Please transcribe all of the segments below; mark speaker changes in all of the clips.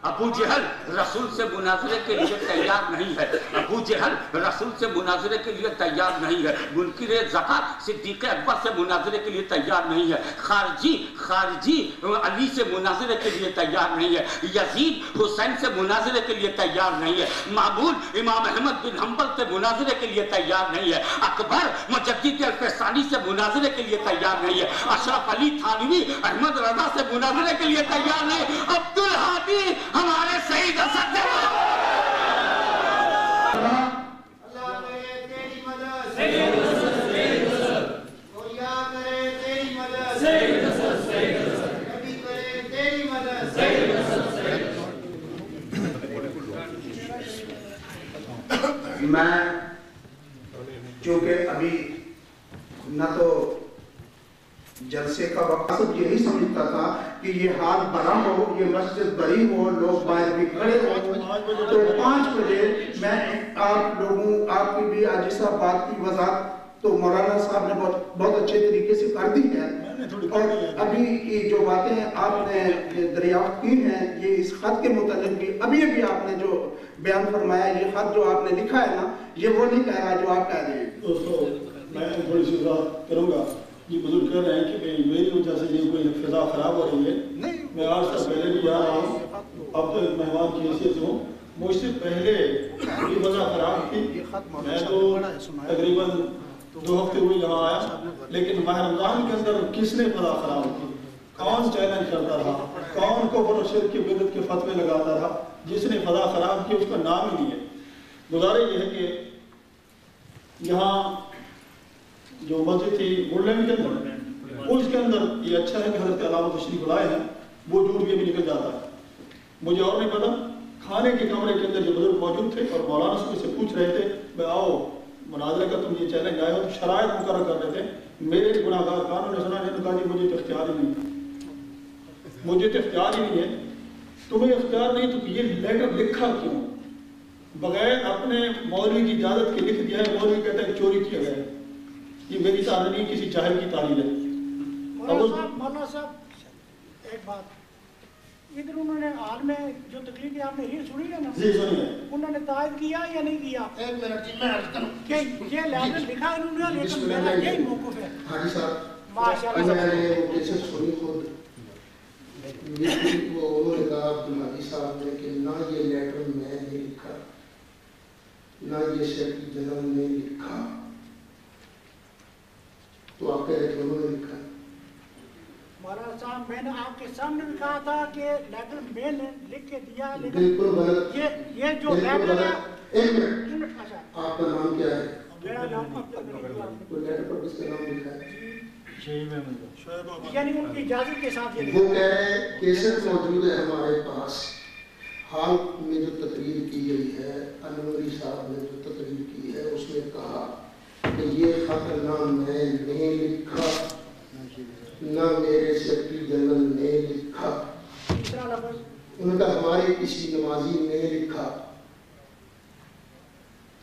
Speaker 1: ابو جہل رسول سے مناظرے کے لیے تیار نہیں ہے، ابو جہل رسول سے مناظرے کے لیے تیار نہیں ہے، منکر زکات صدیق اکبر سے مناظرے کے لیے تیار نہیں ہے، خارجی علی سے مناظرے کے لیے تیار نہیں ہے، یزید حسین سے مناظرے کے لیے تیار نہیں ہے، معبود امام احمد بن حنبل سے مناظرے کے لیے تیار نہیں ہے، اکبر مجدد الفسانی سے مناظرے کے لیے تیار نہیں ہے، اشرف علی تھانوی احمد رضا سے مناظرے کے لیے تیار نہیں ہے، عبدالہادی ہمارے سعید اسد
Speaker 2: میں چونکہ ابھی نہ تو جلسے کا وقت سب یہی سمجھتا تھا کہ یہ حال بڑا ہو، یہ مسجد بڑی ہو، لوگ باہر بھی کھڑے ہو، تو 5 بجے میں آپ کی بھی آج صاحب بات کی وضاحت تو مولانا صاحب نے بہت اچھے طریقے سے کر دی ہے، اور ابھی یہ جو باتیں آپ نے دریافت کی ہیں یہ اس خط کے متعلق بھی ابھی آپ نے جو بیان فرمایا، یہ خط جو آپ نے لکھا ہے نا، یہ وہ نہیں کہہ رہا جو آپ کہہ رہے ہیں۔
Speaker 3: دوستو میں تھوڑی سی وضاحت کروں گا، یہ بزرگ کہہ رہے ہیں کہ میری وجہ سے یہ کوئی فضا خراب ہو رہی ہے، میں آج سے پہلے بھی آ رہا ہوں، اب تو ایک مہمان کی حیثیت ہوں، مجھ سے پہلے یہ فضا خراب تھی، میں تو تقریباً 2 ہفتے ہوئے یہاں آیا، لیکن ماہ رمضان کے اندر کس نے فضا خراب کی؟ کون چیلنج کرتا رہا؟ کون کفر و شرک کی بدعت کے فتوے لگاتا رہا؟ جس نے فضا خراب کی اس کا نام ہی نہیں ہے۔ گزارش یہ ہے کہ یہاں جو مسجد تھی وڈلینڈ کے اندر، اس کے اندر یہ اچھا ہے کہ حضرت علامہ تشریف لائے ہیں، وہ جھوٹ کے بھی نکل جاتا ہے۔ مجھے اور نہیں پتا، کھانے کے کمرے کے اندر جو بزرگ موجود تھے اور مولانا صاحب سے پوچھ رہے تھے میں آؤ مناظرے کا تم یہ چیلنج آئے ہو، تو شرائط مقرر کر رہے تھے، میرے گناہ گار کانوں نے سنا، انہوں نے کہا جی مجھے تو اختیار ہی نہیں، مجھے تو اختیار ہی نہیں ہے۔ تمہیں اختیار نہیں تو یہ لیٹر لکھا کیوں؟ بغیر اپنے مولوی کی اجازت کے لکھ دیا ہے، مولوی کہتا ہے چوری کیا گیا ہے، یہ میری تعریف نہیں کسی جاہل کی تعریف ہے۔
Speaker 4: مولانا صاحب ایک بات، ادھر انہوں نے حال میں جو تکلیف آپ نے یہ سنی ہے نا،
Speaker 3: جی سنیے،
Speaker 4: انہوں نے تائید کیا یا نہیں کیا؟
Speaker 2: ایک منٹ جی میں عرض کروں
Speaker 4: کہ یہ لیٹر لکھا انہوں نے، لیکن میرا یہی موقف ہے۔
Speaker 2: حاجی صاحب
Speaker 4: ماشاءاللہ
Speaker 2: میں نے وہ کیسے سنی خود، انہوں نے کہا عبدالحادی صاحب نے کہ نہ یہ لیٹر میں نے لکھا، نہ یہ سیکرٹری جنرل نے لکھا، تو آپ کہہ رہے کہ انہوں نے لکھا۔
Speaker 4: مولانا صاحب میں نے آپ کے سامنے بھی کہا تھا کہ لیٹر میں نے لکھ کے دیا ہے، لیکن
Speaker 2: بالکل غلط،
Speaker 4: یہ جو لیٹر ہے۔
Speaker 2: ایک منٹ، آپ کا نام کیا ہے؟
Speaker 4: میرا نام عبدالحادی،
Speaker 2: کوئی لیٹر پر کس کا نام لکھا ہے؟
Speaker 4: یعنی ان کی اجازت کے ساتھ یہ
Speaker 2: وہ کہہ رہے ہیں کیسٹ موجود ہے ہمارے پاس، حال میں جو تقریر کی گئی ہے، انوری صاحب نے جو تقریر کی ہے اس میں کہا کہ یہ خط نہ میں نے لکھا، نہ میرے سیکرٹری جنرل نے لکھا،
Speaker 4: تیسرا لفظ
Speaker 2: ان کا ہمارے کسی نمازی نے لکھا،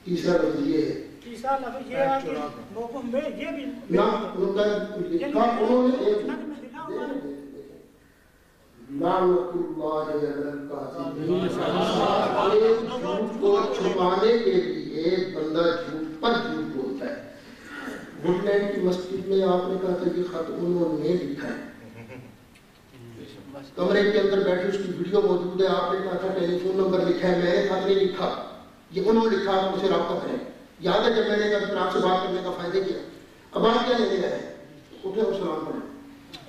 Speaker 2: تیسرا لفظ یہ ہے،
Speaker 4: تیسرا لفظ یہ ہے کہ موقف میں یہ بھی
Speaker 2: نہ ان کا لکھا انہوں نے ایک لعنت اللہ علی الکاذبین، ایک جھوٹ کو چھپانے کے لیے بندہ جھوٹ پر جھوٹ بولتا ہے۔ وڈلینڈ کی مسجد میں آپ نے کہا تھا کہ خط انہوں نے لکھا ہے، کمرے کے اندر بیٹھے اس کی ویڈیو موجود ہے، آپ نے کہا تھا ٹیلی فون نمبر لکھا ہے، میں نے خط نہیں لکھا، یہ انہوں نے لکھا، آپ مجھے رابطہ کریں۔ یاد ہے جب میں نے کہا کہ آپ سے بات کرنے کا فائدہ کیا، اب آپ کیا لینے گئے ہیں؟ اٹھے اور سلام پڑھیں،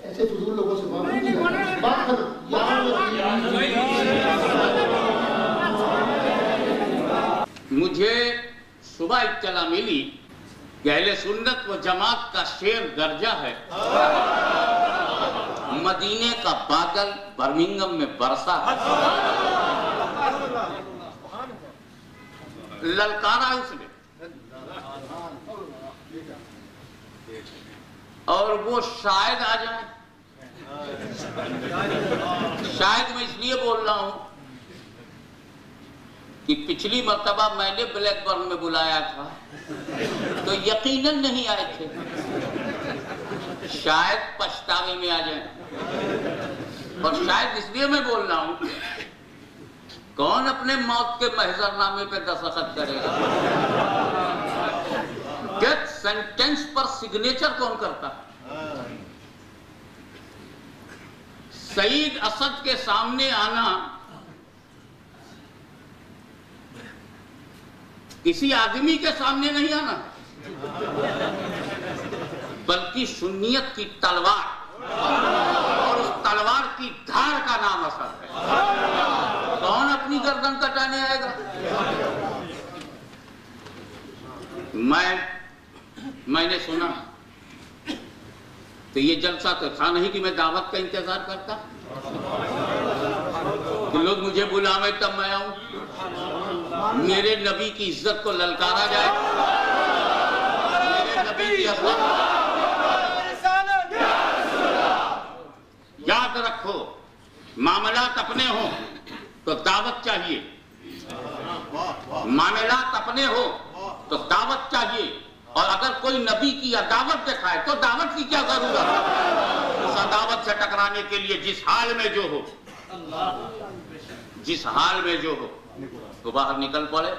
Speaker 2: ایسے فضول لوگوں سے بات نہیں کریں، بات کریں۔
Speaker 1: مجھے صبح اطلاع ملی کہ اہل سنت و جماعت کا شیر گرجا ہے، مدینے کا بادل برمنگم میں برسا ہے، للکارا اس نے، اور وہ شاید آ جائیں، شاید میں اس لیے بول رہا ہوں کہ پچھلی مرتبہ میں نے بلیک برن میں بلایا تھا تو یقیناً نہیں آئے تھے، شاید پچھتاوے میں آ جائیں، اور شاید اس لیے میں بول رہا ہوں کون اپنے موت کے محضر نامے پہ دستخط کرے گا؟ ڈیتھ سینٹینس پر سگنیچر کون کرتا؟ سعید اسد کے سامنے آنا کسی آدمی کے سامنے نہیں آنا، بلکہ سنیت کی تلوار اور اس تلوار کی دھار کا نام اسد ہے۔ کون اپنی گردن کٹانے آئے گا؟ میں نے سنا تو یہ جلسہ تو تھا نہیں کہ میں دعوت کا انتظار کرتا کہ لوگ مجھے بلاویں تب میں آؤں۔ میرے نبی کی عزت کو للکارا جائے، میرے نبی کی عزت۔ یاد رکھو، معاملات اپنے ہوں تو دعوت چاہیے، معاملات اپنے ہو تو دعوت چاہیے، اور اگر کوئی نبی کی عداوت دکھائے تو دعوت کی کیا ضرورت ہے؟ اس عداوت سے ٹکرانے کے لیے جس حال میں جو ہو، جس حال میں جو ہو تو باہر نکل پڑے۔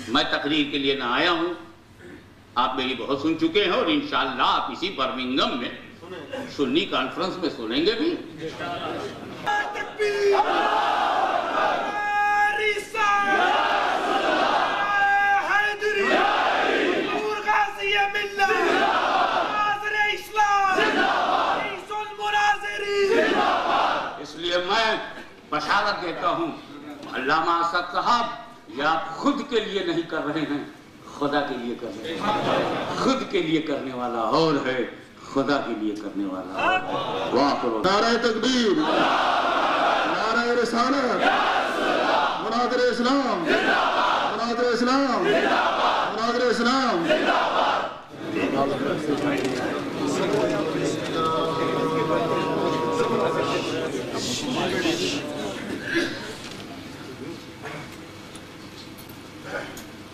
Speaker 1: میں تقریر کے لیے نہ آیا ہوں، آپ میری بہت سن چکے ہیں، اور انشاءاللہ آپ اسی برمنگم میں سنی کانفرنس میں سنیں گے بھی۔ اس لیے میں بشارت دیتا ہوں، علامہ اسد صاحب، یہ آپ خود کے لیے نہیں کر رہے ہیں، خدا کے لیے کر رہے ہیں۔ خود کے لیے کرنے والا اور ہے، خدا کے لیے کرنے والا اور ہے۔ واہ کرو
Speaker 2: نعرہ تکبیر، نعرہ رسالت، مناظر اسلام، مناظر اسلام، مناظر اسلام۔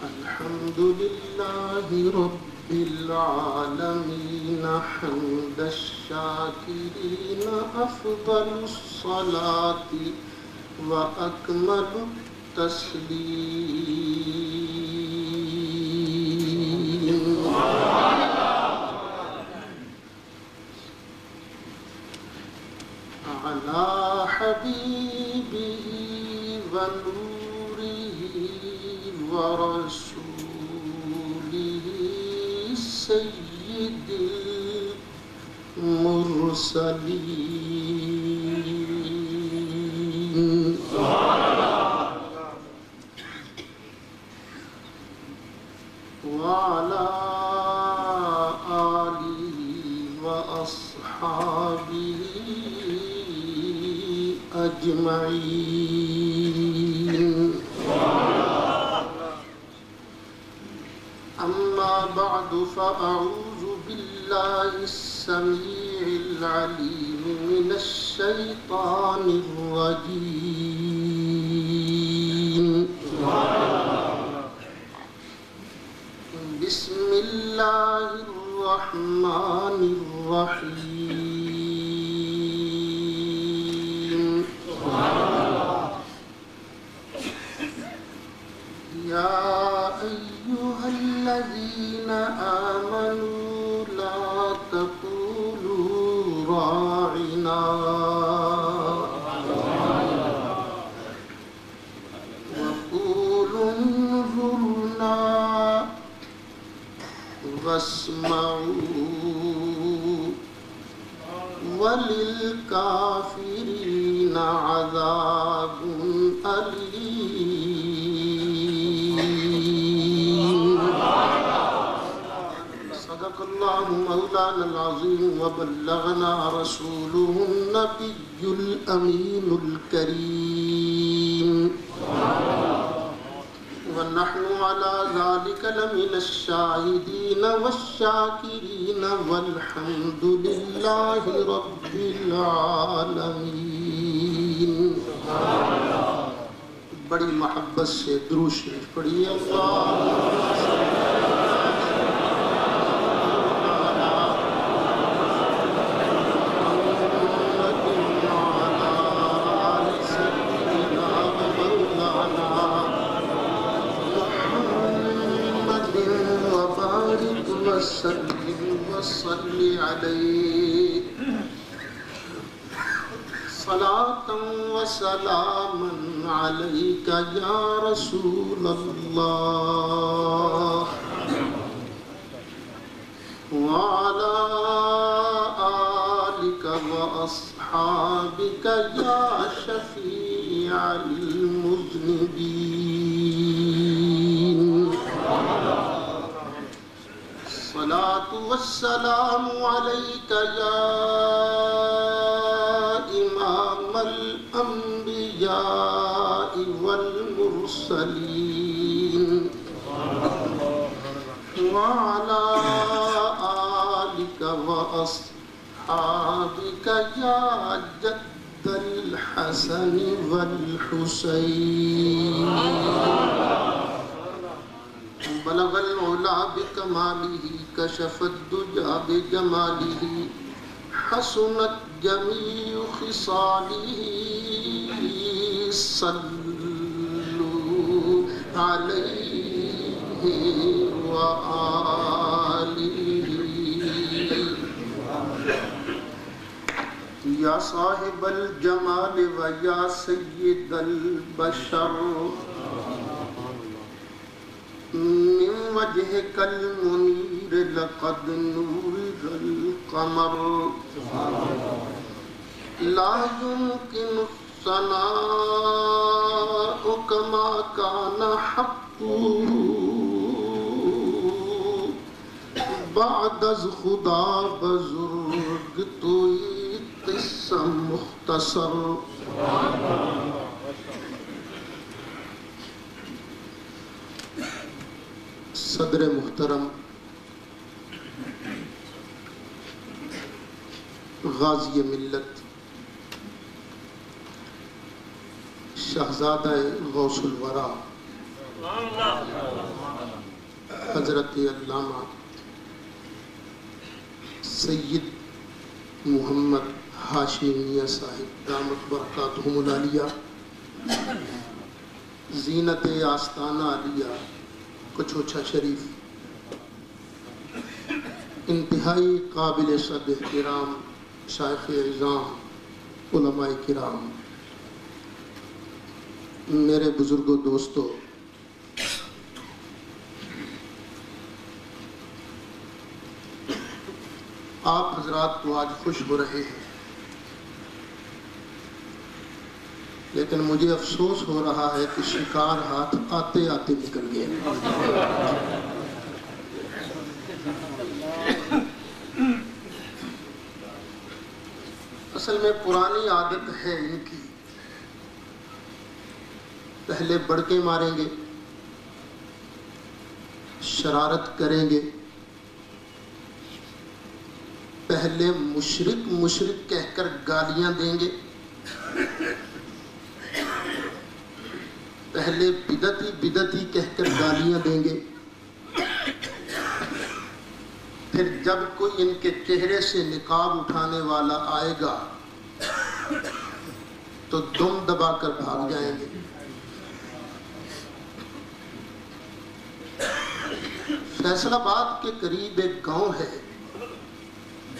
Speaker 2: الحمدللہ رب العالمین حمد الشاکرین افضل الصلاة واکمل التسلیم علی حبیبہ ونورہ ورسولہ سید المرسلین وعلی آلہ وأصحابہ اجمعین۔ اما بعد فاعوذ باللہ السمیع العلیم من الشیطان الرجیم۔ بسم اللہ الرحمن الرحیم۔ یا ایہا الذین آمنوا لا تقولوا راعنا وقولوا انظرنا واسمعوا وللکافرین عذاب علیم۔ صدق اللہ مولانا العظیم وبلغنا رسوله النبی الامین الکریم، ونحن على ذلك لمن الشاهدين والشاكرين والحمد لله رب العالمين۔ بڑی محبت سے درود شریف پڑھیے۔ اللہ وسلم وصل عليه صلاة وسلاما عليك يا رسول الله وعلى آلك وأصحابك يا شفيع المذنبين الصلاة والسلام عليك يا إمام الأنبياء والمرسلين وعلى آلك وأصحابك يا جد الحسن والحسين بلغ العلا بكماله كشف الدجى بجماله حسنت جميع خصاله صلوا عليه وآله یا صاحب الجمال و یا سید البشر من وجهك المنير لقد نور القمر لا يمكن الثناء كما كان حقه بعد از خدا بزرگ توئی قصہ مختصر صدر محترم غازی ملت شہزادہ غوث الورا حضرت علامہ سید محمد ہاشمی میاں صاحب دامت برکاتہم العالیہ زینت آستانہ عالیہ کچھوچھا شریف انتہائی قابل صد احترام شیخ اعظام علماء کرام میرے بزرگوں دوستو آپ حضرات تو آج خوش ہو رہے ہیں لیکن مجھے افسوس ہو رہا ہے کہ شکار ہاتھ آتے آتے نکل گئے اصل میں پرانی عادت ہے ان کی پہلے بڑکے ماریں گے شرارت کریں گے پہلے مشرک کہہ کر گالیاں دیں گے پہلے بدعتی کہہ کر گالیاں دیں گے پھر جب کوئی ان کے چہرے سے نقاب اٹھانے والا آئے گا تو دم دبا کر بھاگ جائیں گے فیصل آباد کے قریب ایک گاؤں ہے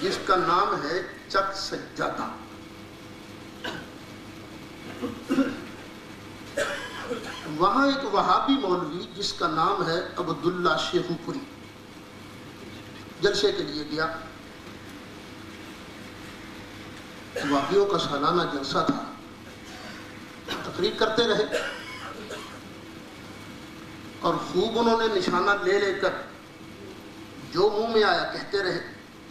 Speaker 2: جس کا نام ہے چک سجادہ وہاں ایک وہابی مولوی جس کا نام ہے عبداللہ شیخو پوری جلسے کے لیے گیا وہابیوں کا سالانہ جلسہ تھا تقریر کرتے رہے اور خوب انہوں نے نشانہ لے لے کر جو منہ میں آیا کہتے رہے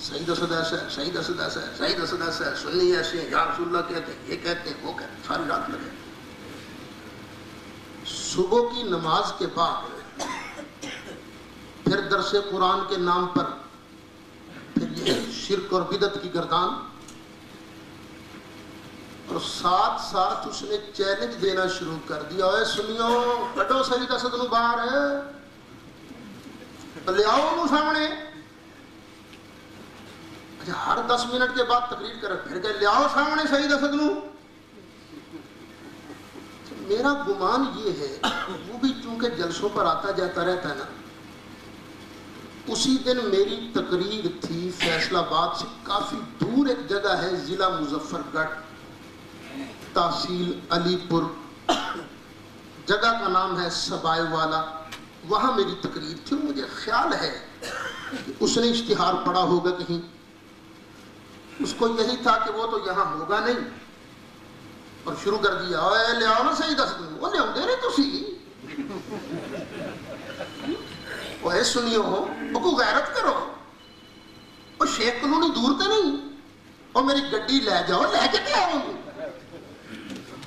Speaker 2: سعید اسد ایسا ہے سعید اسد ایسا ہے سعید اسد ایسا ہے سنی ایسے ہیں یا رسول اللہ کہتے ہیں یہ کہتے ہیں وہ کہتے ہیں ساری رات لگے صبح کی نماز کے بعد پھر درس قرآن کے نام پر پھر یہ شرک اور بدعت کی گردان اور ساتھ ساتھ اس نے چیلنج دینا شروع کر دیا اے سنیو کٹو سعید اسد نو باہر ہے لے آؤ انہوں سامنے اچھا ہر 10 منٹ کے بعد تقریر کر پھر کہ لے آؤ سامنے سعید اسد نو میرا گمان یہ ہے وہ بھی چونکہ جلسوں پر آتا جاتا رہتا ہے نا اسی دن میری تقریر تھی فیصل آباد سے کافی دور ایک جگہ ہے ضلع مظفر گڑھ تحصیل علی پور، جگہ کا نام ہے سبائے والا، وہاں میری تقریر تھی۔ مجھے خیال ہے کہ اس نے اشتہار پڑھا ہوگا کہیں، اس کو یہی تھا کہ وہ تو یہاں ہوگا نہیں، اور شروع کر دیا اے لے آؤ نا صحیح دس دن وہ لے آؤں نہیں تسی وہ اے سنیو ہو وہ کو غیرت کرو، وہ شیخ کلونی دور تے نہیں، اور میری گڈی لے جاؤ، لے کے کیا آؤں گی؟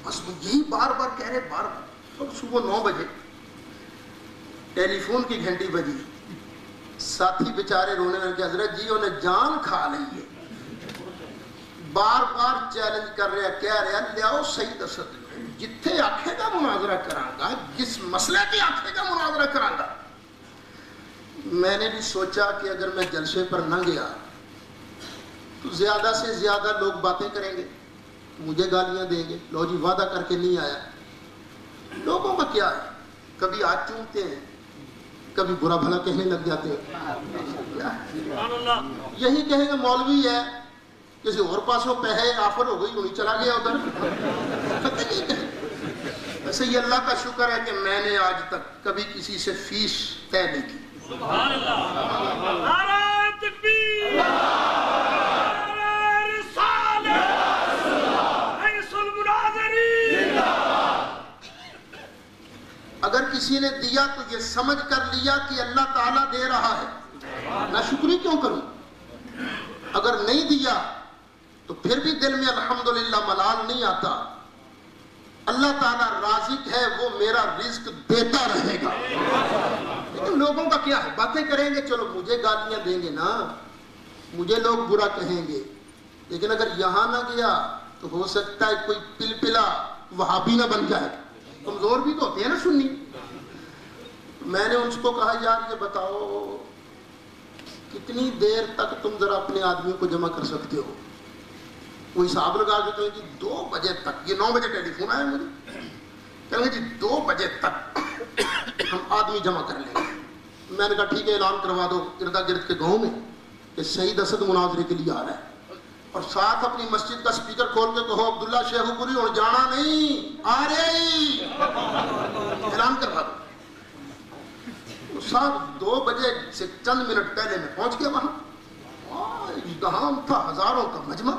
Speaker 2: بس وہ یہی بار بار کہہ رہے بار بار۔ صبح 9 بجے ٹیلی فون کی گھنٹی بجی، ساتھی بیچارے رونے لگے حضرت جی انہیں جان کھا لی ہے، بار بار چیلنج کر رہے ہیں، کہہ رہے ہیں لیاؤ صحیح دست جتھے آکھے گا مناظرہ کرانگا، جس مسئلے کی آکھے گا مناظرہ کرانگا۔ میں نے بھی سوچا کہ اگر میں جلسے پر نہ گیا تو زیادہ سے زیادہ لوگ باتیں کریں گے، مجھے گالیاں دیں گے، لو جی وعدہ کر کے نہیں آیا۔ لوگوں کا کیا ہے، کبھی ہاتھ چومتے ہیں، کبھی برا بھلا کہنے لگ جاتے ہیں، یہی کہیں گے مولوی ہے کسی اور پاسوں پہ ہے، آفر ہو گئی وہیں چلا گیا ادھر۔ ویسے یہ اللہ کا شکر ہے کہ میں نے آج تک کبھی کسی سے فیس طے نہیں کی۔
Speaker 5: سبحان اللہ، نعرہ تکبیر، نعرہ رسالت، رئیس المناظرین۔
Speaker 2: اگر کسی نے دیا تو یہ سمجھ کر لیا کہ اللہ تعالیٰ دے رہا ہے، نہ شکری کیوں کروں؟ اگر نہیں دیا تو پھر بھی دل میں الحمدللہ ملال نہیں آتا، اللہ تعالیٰ رازق ہے، وہ میرا رزق دیتا رہے گا۔ لیکن لوگوں کا کیا ہے، باتیں کریں گے، چلو مجھے گالیاں دیں گے نا، مجھے لوگ برا کہیں گے، لیکن اگر یہاں نہ گیا تو ہو سکتا ہے کوئی پلپلا وہابی نہ بن جائے، کمزور بھی تو ہوتے ہیں نا سنی۔ میں نے ان کو کہا یار یہ بتاؤ کتنی دیر تک تم ذرا اپنے آدمیوں کو جمع کر سکتے ہو؟ وہ حساب لگا کے کہیں جی 2 بجے تک، یہ 9 بجے ٹیلی فون آیا مجھے، کہیں جی 2 بجے تک ہم آدمی جمع کر لیں گے۔ میں نے کہا ٹھیک ہے، اعلان کروا دو اردا گرد کے گاؤں میں کہ سعید اسد مناظرے کے لیے آ رہا ہے، اور ساتھ اپنی مسجد کا سپیکر کھول کے کہو عبداللہ شیخ پوری اور جانا نہیں، آ رہے ہی، اعلان کروا دو۔ صاحب 2 بجے سے چند منٹ پہلے میں پہنچ گیا وہاں، اجتماع تھا ہزاروں کا مجمع۔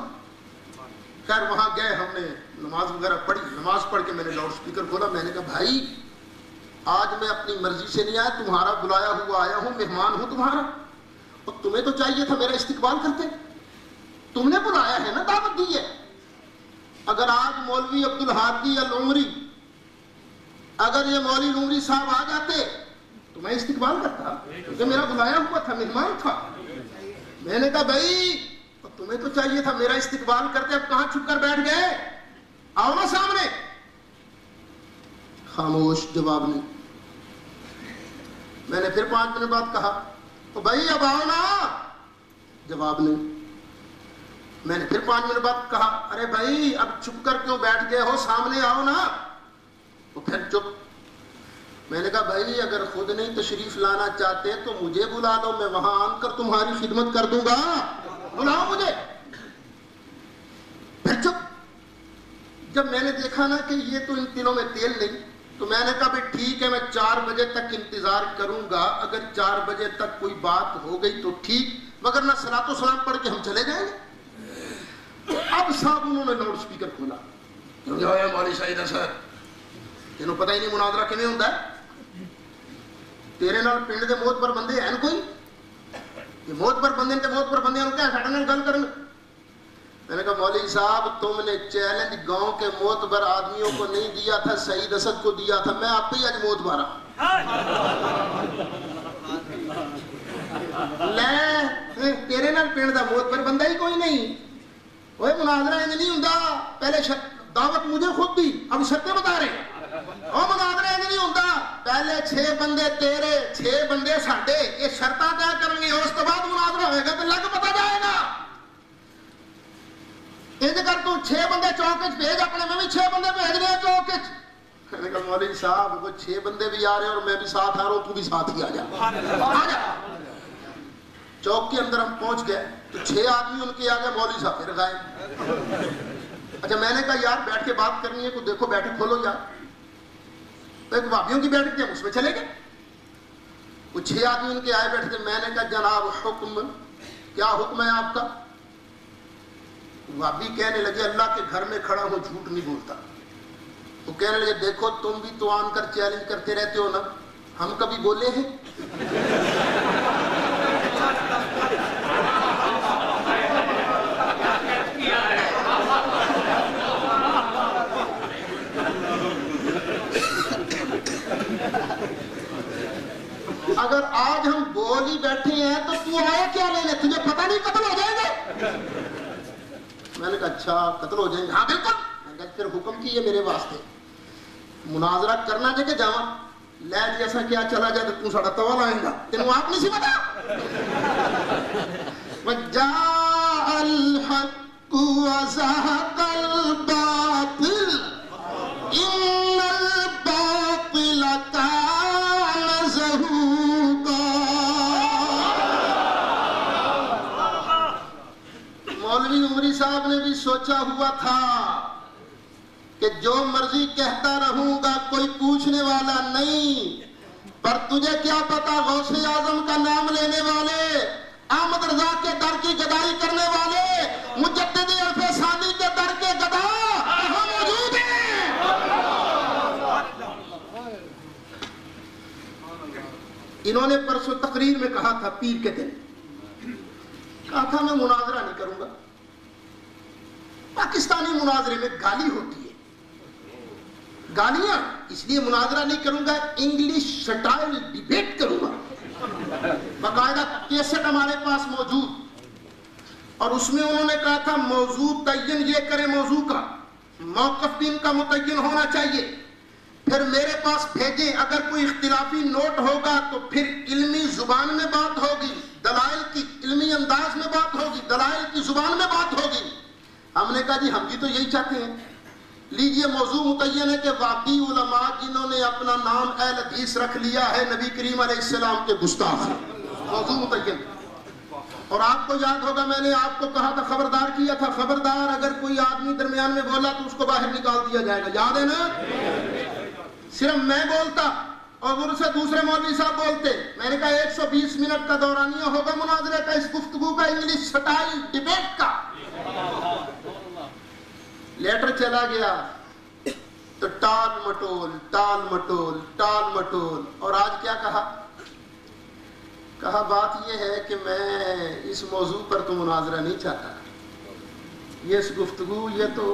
Speaker 2: خیر وہاں گئے، ہم نے نماز وغیرہ پڑھی، نماز پڑھ کے میں نے لاؤڈ سپیکر کھولا، میں نے کہا بھائی آج میں اپنی مرضی سے نہیں آیا، تمہارا بلایا ہوا آیا ہوں، مہمان ہوں تمہارا، اور تمہیں تو چاہیے تھا میرا استقبال کرتے، تم نے بلایا ہے نا، دعوت دی ہے۔ اگر آج مولوی عبدالہادی العمری، اگر یہ مولوی العمری صاحب آ جاتے تو میں استقبال کرتا، کیونکہ میرا بلایا ہوا تھا، مہمان تھا۔ میں نے کہا بھائی تمہیں تو چاہیے تھا میرا استقبال کرتے، اب کہاں چھپ کر بیٹھ گئے، آؤ نا سامنے۔ خاموش، جواب نہیں۔ میں نے پھر 5 منٹ بعد کہا تو بھائی اب آؤ نا، جواب نہیں۔ میں نے پھر 5 منٹ بعد کہا ارے بھائی اب چھپ کر کیوں بیٹھ گئے ہو، سامنے آؤ نا، تو پھر چپ۔ میں نے کہا بھائی اگر خود نہیں تشریف لانا چاہتے تو مجھے بلا لو، میں وہاں آن کر تمہاری خدمت کر دوں گا، بلاؤ مجھے۔ پھر چپ۔ جب میں نے دیکھا نا کہ یہ تو ان دلوں میں تیل نہیں، تو میں نے کہا بھائی ٹھیک ہے، میں 4 بجے تک انتظار کروں گا، اگر 4 بجے تک کوئی بات ہو گئی تو ٹھیک، مگر نہ صلاۃ و سلام پڑھ کے ہم چلے جائیں گے۔ اب صاحب انہوں نے لاؤڈ سپیکر کھولا، مولوی سعید اسد تینوں پتہ ہی نہیں مناظرہ کیویں ہوندا ہے، تیرے نال پنڈ دے موت پر بندے ہیں کوئی، یہ موت پر بندے تے موت پر بندے نوں کہہ ساڈے نال گل کرن۔ میں نے کہا مولوی صاحب تم نے چیلنج گاؤں کے معتبر آدمیوں کو نہیں دیا تھا، سعید اسد کو دیا تھا، میں آپ ہی آج معتبر لے تیرے نال پنڈ دا معتبر بندہ ہی کوئی نہیں، وہ مناظرہ انج نہیں ہوندا، پہلے دعوت مجھے خود دی، اب شرطیں بتا رہے ہیں، وہ مناظرہ انج نہیں ہوندا، پہلے 6 بندے تیرے 6 بندے ساڈے، یہ شرطاں طے کرن گے، اس تو بعد مناظرہ ہوئے گا تو لگ پتا جائے گا۔ انج کر تو 6 بندے چوک وچ بھیج اپنے، میں بھی 6 بندے بھیج رہے ہیں چوک وچ۔ میں نے کہا مولوی صاحب وہ 6 بندے بھی آ رہے ہیں اور میں بھی ساتھ آ رہا ہوں، تو بھی ساتھ ہی آ جا، آ جا۔ چوک کے اندر ہم پہنچ گئے تو 6 آدمی ان کے آگے، مولوی صاحب پھر غائب۔ اچھا میں نے کہا یار بیٹھ کے بات کرنی ہے، کو دیکھو بیٹھک کھولو یار، تو ایک وہابیوں کی بیٹھک تھی، ہم اس میں چلے گئے۔ وہ 6 آدمی ان کے آئے بیٹھے تھے، میں نے کہا جناب حکم، کیا حکم ہے آپ کا؟ وہابی کہنے لگے اللہ کے گھر میں کھڑا ہوں جھوٹ نہیں بولتا۔ وہ کہنے لگے دیکھو تم بھی تو آن کر چیلنج کرتے رہتے ہو نا، ہم کبھی بولے ہیں؟ اگر آج ہم بول ہی بیٹھے ہیں تو تو آیا کیا لینے؟ تجھے پتہ نہیں قتل ہو جائیں گے؟ میں نے کہا اچھا قتل ہو جائیں گے؟ ہاں بالکل۔ میں نے کہا پھر حکم کیے میرے واسطے مناظرہ کرنا جے کہ جاواں لے جیسا کیا چلا جائے تو ساڑا توا لائیں گا، تینوں آپ نہیں سی پتا؟ وَجَاءَ الْحَقُّ وَزَهَقَ الْبَاطِلُ إِنَّ الْبَاطِلَ كَانَ زَهُوقًا۔ مولوی عمری صاحب نے بھی سوچا ہوا تھا کہ جو مرضی کہتا رہوں گا کوئی پوچھنے والا نہیں، پر تجھے کیا پتا غوث اعظم کا نام لینے والے، احمد رضا کے در کی گدائی کرنے والے، مجدد الف ثانی کے در کے گدا کہاں موجود ہیں؟ انہوں نے پرسوں تقریر میں کہا تھا، پیر کے دن کہا تھا میں مناظرہ نہیں کروں گا۔ پاکستانی مناظرے میں گالی ہوتی ہے، گالیاں، اس لیے مناظرہ نہیں کروں گا، انگلش سٹائل ڈیبیٹ کروں گا۔ باقاعدہ کیسٹ ہمارے پاس موجود، اور اس میں انہوں نے کہا تھا موضوع تعین یہ کرے، موضوع کا موقف بھی ان کا متعین ہونا چاہیے، پھر میرے پاس بھیجیں، اگر کوئی اختلافی نوٹ ہوگا تو پھر علمی زبان میں بات ہوگی، دلائل کی علمی انداز میں بات ہوگی، دلائل کی زبان میں بات ہوگی۔ ہم نے کہا جی ہم بھی تو یہی چاہتے ہیں۔ لیجئے موضوع متعین ہے کہ واقعی علماء جنہوں نے اپنا نام اہل حدیث رکھ لیا ہے نبی کریم علیہ السلام کے گستاخ، موضوع متعین۔ اور آپ کو یاد ہوگا میں نے آپ کو کہا تھا، خبردار کیا تھا، خبردار اگر کوئی آدمی درمیان میں بولا تو اس کو باہر نکال دیا جائے گا، یاد ہے نا؟ صرف میں بولتا اور ان سے دوسرے مولوی صاحب بولتے۔ میں نے کہا 120 منٹ کا دورانیہ ہوگا مناظرے کا، اس گفتگو کا، انگلش سٹائل ڈیبیٹ کا۔ لیٹر چلا گیا تو ٹال مٹول ٹال مٹول ٹال مٹول، اور آج کیا کہا بات یہ ہے کہ میں اس موضوع پر تو مناظرہ نہیں چاہتا، یہ اس گفتگو یہ تو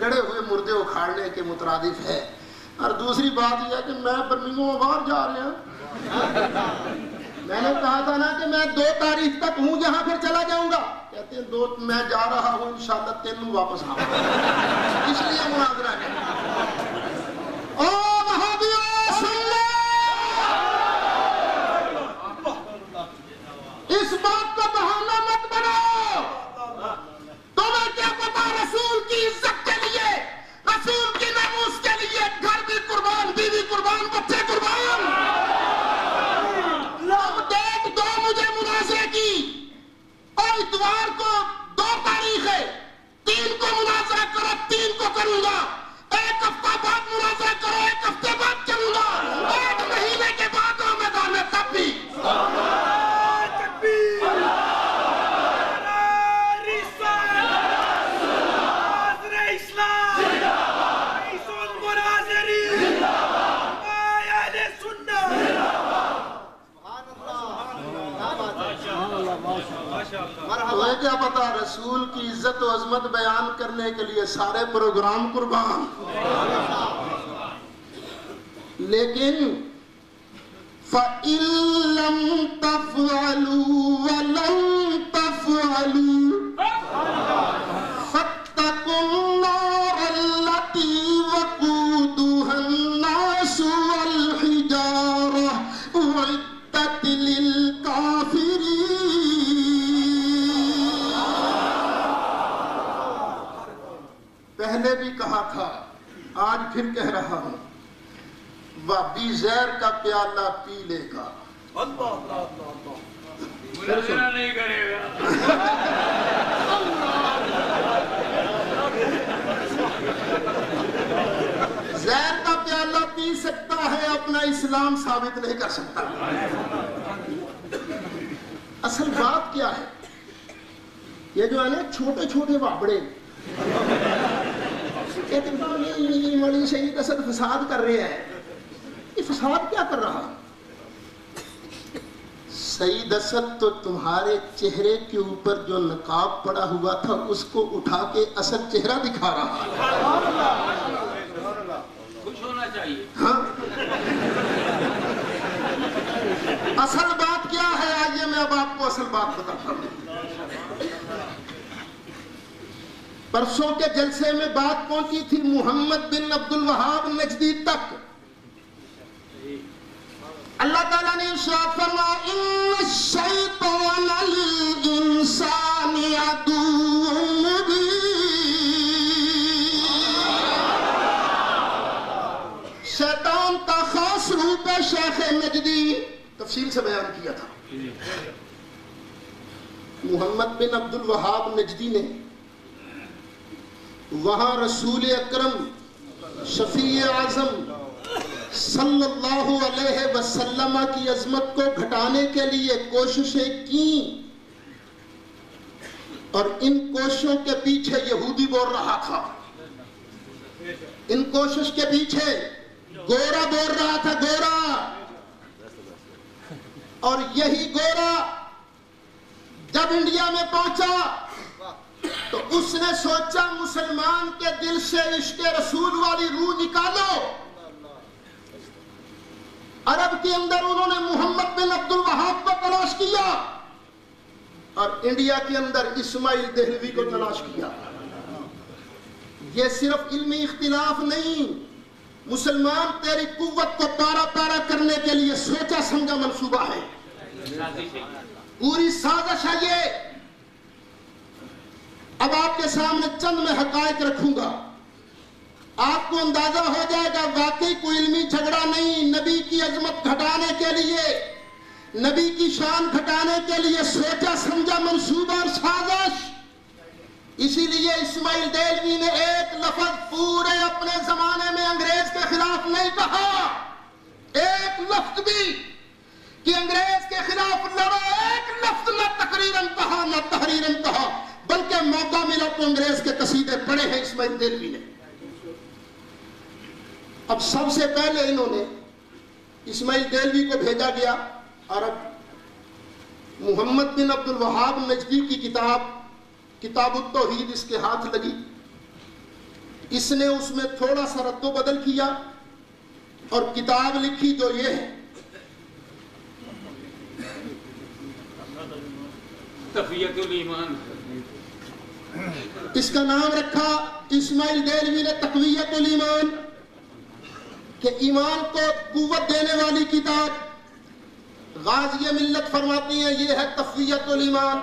Speaker 2: گڑے ہوئے مردے اکھاڑنے کے مترادف ہے، اور دوسری بات یہ ہے کہ میں برمنگھم باہر جا رہے ہیں۔ میں نے کہا تھا نا کہ میں 2 تاریخ تک ہوں جہاں پھر چلا جاؤں گا، کہتے ہیں 2 میں جا رہا ہوں انشاءاللہ 3 واپس آؤں گا، اس لیے مناظرہ ہے۔ او وہابیوں سن لو، اس بات کو بہانہ مت بناؤ، تمہیں کیا پتا رسول کی عزت کے لیے، رسول کی ناموس کے لیے گھر بھی قربان، بیوی قربان، بچے قربان۔ دیکھ دو مجھے مناظرے کی، اور اتوار کو 2 تاریخ ہے، 3 کو مناظرہ کرو، 3 کو کروں گا، 1 ہفتہ بعد مناظرہ کرو، 1 ہفتے بعد کروں گا، 1 مہینے کے بعد ہو میدان میں، تب بھی۔ تمہیں کیا پتا رسول کی عزت و عظمت بیان کرنے کے لیے سارے پروگرام قربان، لیکن فَإِن لَّمْ تَفْعَلُوا وَلَن تَفْعَلُوا فَاتَّقُوا النَّارَ الَّتِي وَقُودُهَا النَّاسُ وَالْحِجَارَةُ أُعِدَّتْ لِلْكَافِرِينَ۔ پہلے بھی کہا تھا، آج پھر کہہ رہا ہوں، وہابی زہر کا پیالہ پی لے گا،
Speaker 5: مناظرہ نہیں کرے گا.
Speaker 2: زہر کا پیالہ پی سکتا ہے، اپنا اسلام ثابت نہیں کر سکتا. اصل بات کیا ہے؟ یہ جو ہے نا چھوٹے چھوٹے بابڑے مولوی سید اسد فساد کر رہے ہیں. یہ فساد کیا کر رہا؟ سید اسد تو تمہارے چہرے کے اوپر جو نقاب پڑا ہوا تھا اس کو اٹھا کے اصل چہرہ دکھا رہا.
Speaker 1: خوش ہونا چاہیے.
Speaker 2: ہاں اصل بات کیا ہے؟ آئیے میں اب آپ کو اصل بات بتاتا ہوں. پرسوں کے جلسے میں بات پہنچی تھی محمد بن عبد الوہاب نجدی تک. اللہ تعالیٰ نے ارشاد فرمایا ان الشیطان للانسان عدو مبین. شیطان کا خاص روپ ہے شیخ نجدی، تفصیل سے بیان کیا تھا. محمد بن عبد الوہاب نجدی نے وہاں رسول اکرم شفیع اعظم صلی اللہ علیہ وسلم کی عظمت کو گھٹانے کے لیے کوششیں کی، اور ان کوششوں کے پیچھے یہودی بول رہا تھا. ان کوشش کے پیچھے گورا بول رہا تھا، گورا. اور یہی گورا جب انڈیا میں پہنچا تو اس نے سوچا مسلمان کے دل سے عشق رسول والی روح نکالو. عرب کے اندر انہوں نے محمد بن عبد الوہاب کو تلاش کیا، اور انڈیا کے اندر اسماعیل دہلوی کو تلاش کیا. یہ صرف علمی اختلاف نہیں، مسلمان تیری قوت کو پارا پارا کرنے کے لیے سوچا سمجھا منصوبہ ہے، پوری سازش ہے یہ. اب آپ کے سامنے چند میں حقائق رکھوں گا، آپ کو اندازہ ہو جائے گا واقعی کوئی علمی جھگڑا نہیں. نبی کی عظمت گھٹانے کے لیے، نبی کی شان گھٹانے کے لیے سوچا سمجھا منصوبہ اور سازش. اسی لیے اسماعیل دہلوی نے ایک لفظ پورے اپنے زمانے میں انگریز کے خلاف نہیں کہا، ایک لفظ بھی کہ انگریز کے خلاف لڑو، ایک لفظ نہ تقریراً کہا نہ تحریراً کہا، بلکہ موقع ملا تو انگریز کے قصیدے پڑھے ہیں اسماعیل دہلوی نے. اب سب سے پہلے انہوں نے اسماعیل دہلوی کو بھیجا گیا عرب. محمد بن عبد الوہاب نجدی کی کتاب التوحید اس کے ہاتھ لگی. اس نے اس میں تھوڑا سا رد و بدل کیا اور کتاب لکھی جو یہ ہے
Speaker 1: تقویت الایمان.
Speaker 2: اس کا نام رکھا اسماعیل دہلوی نے تقویت الایمان، کہ ایمان کو قوت دینے والی کتاب. غازی ملت فرماتی ہیں یہ ہے تقویت الایمان،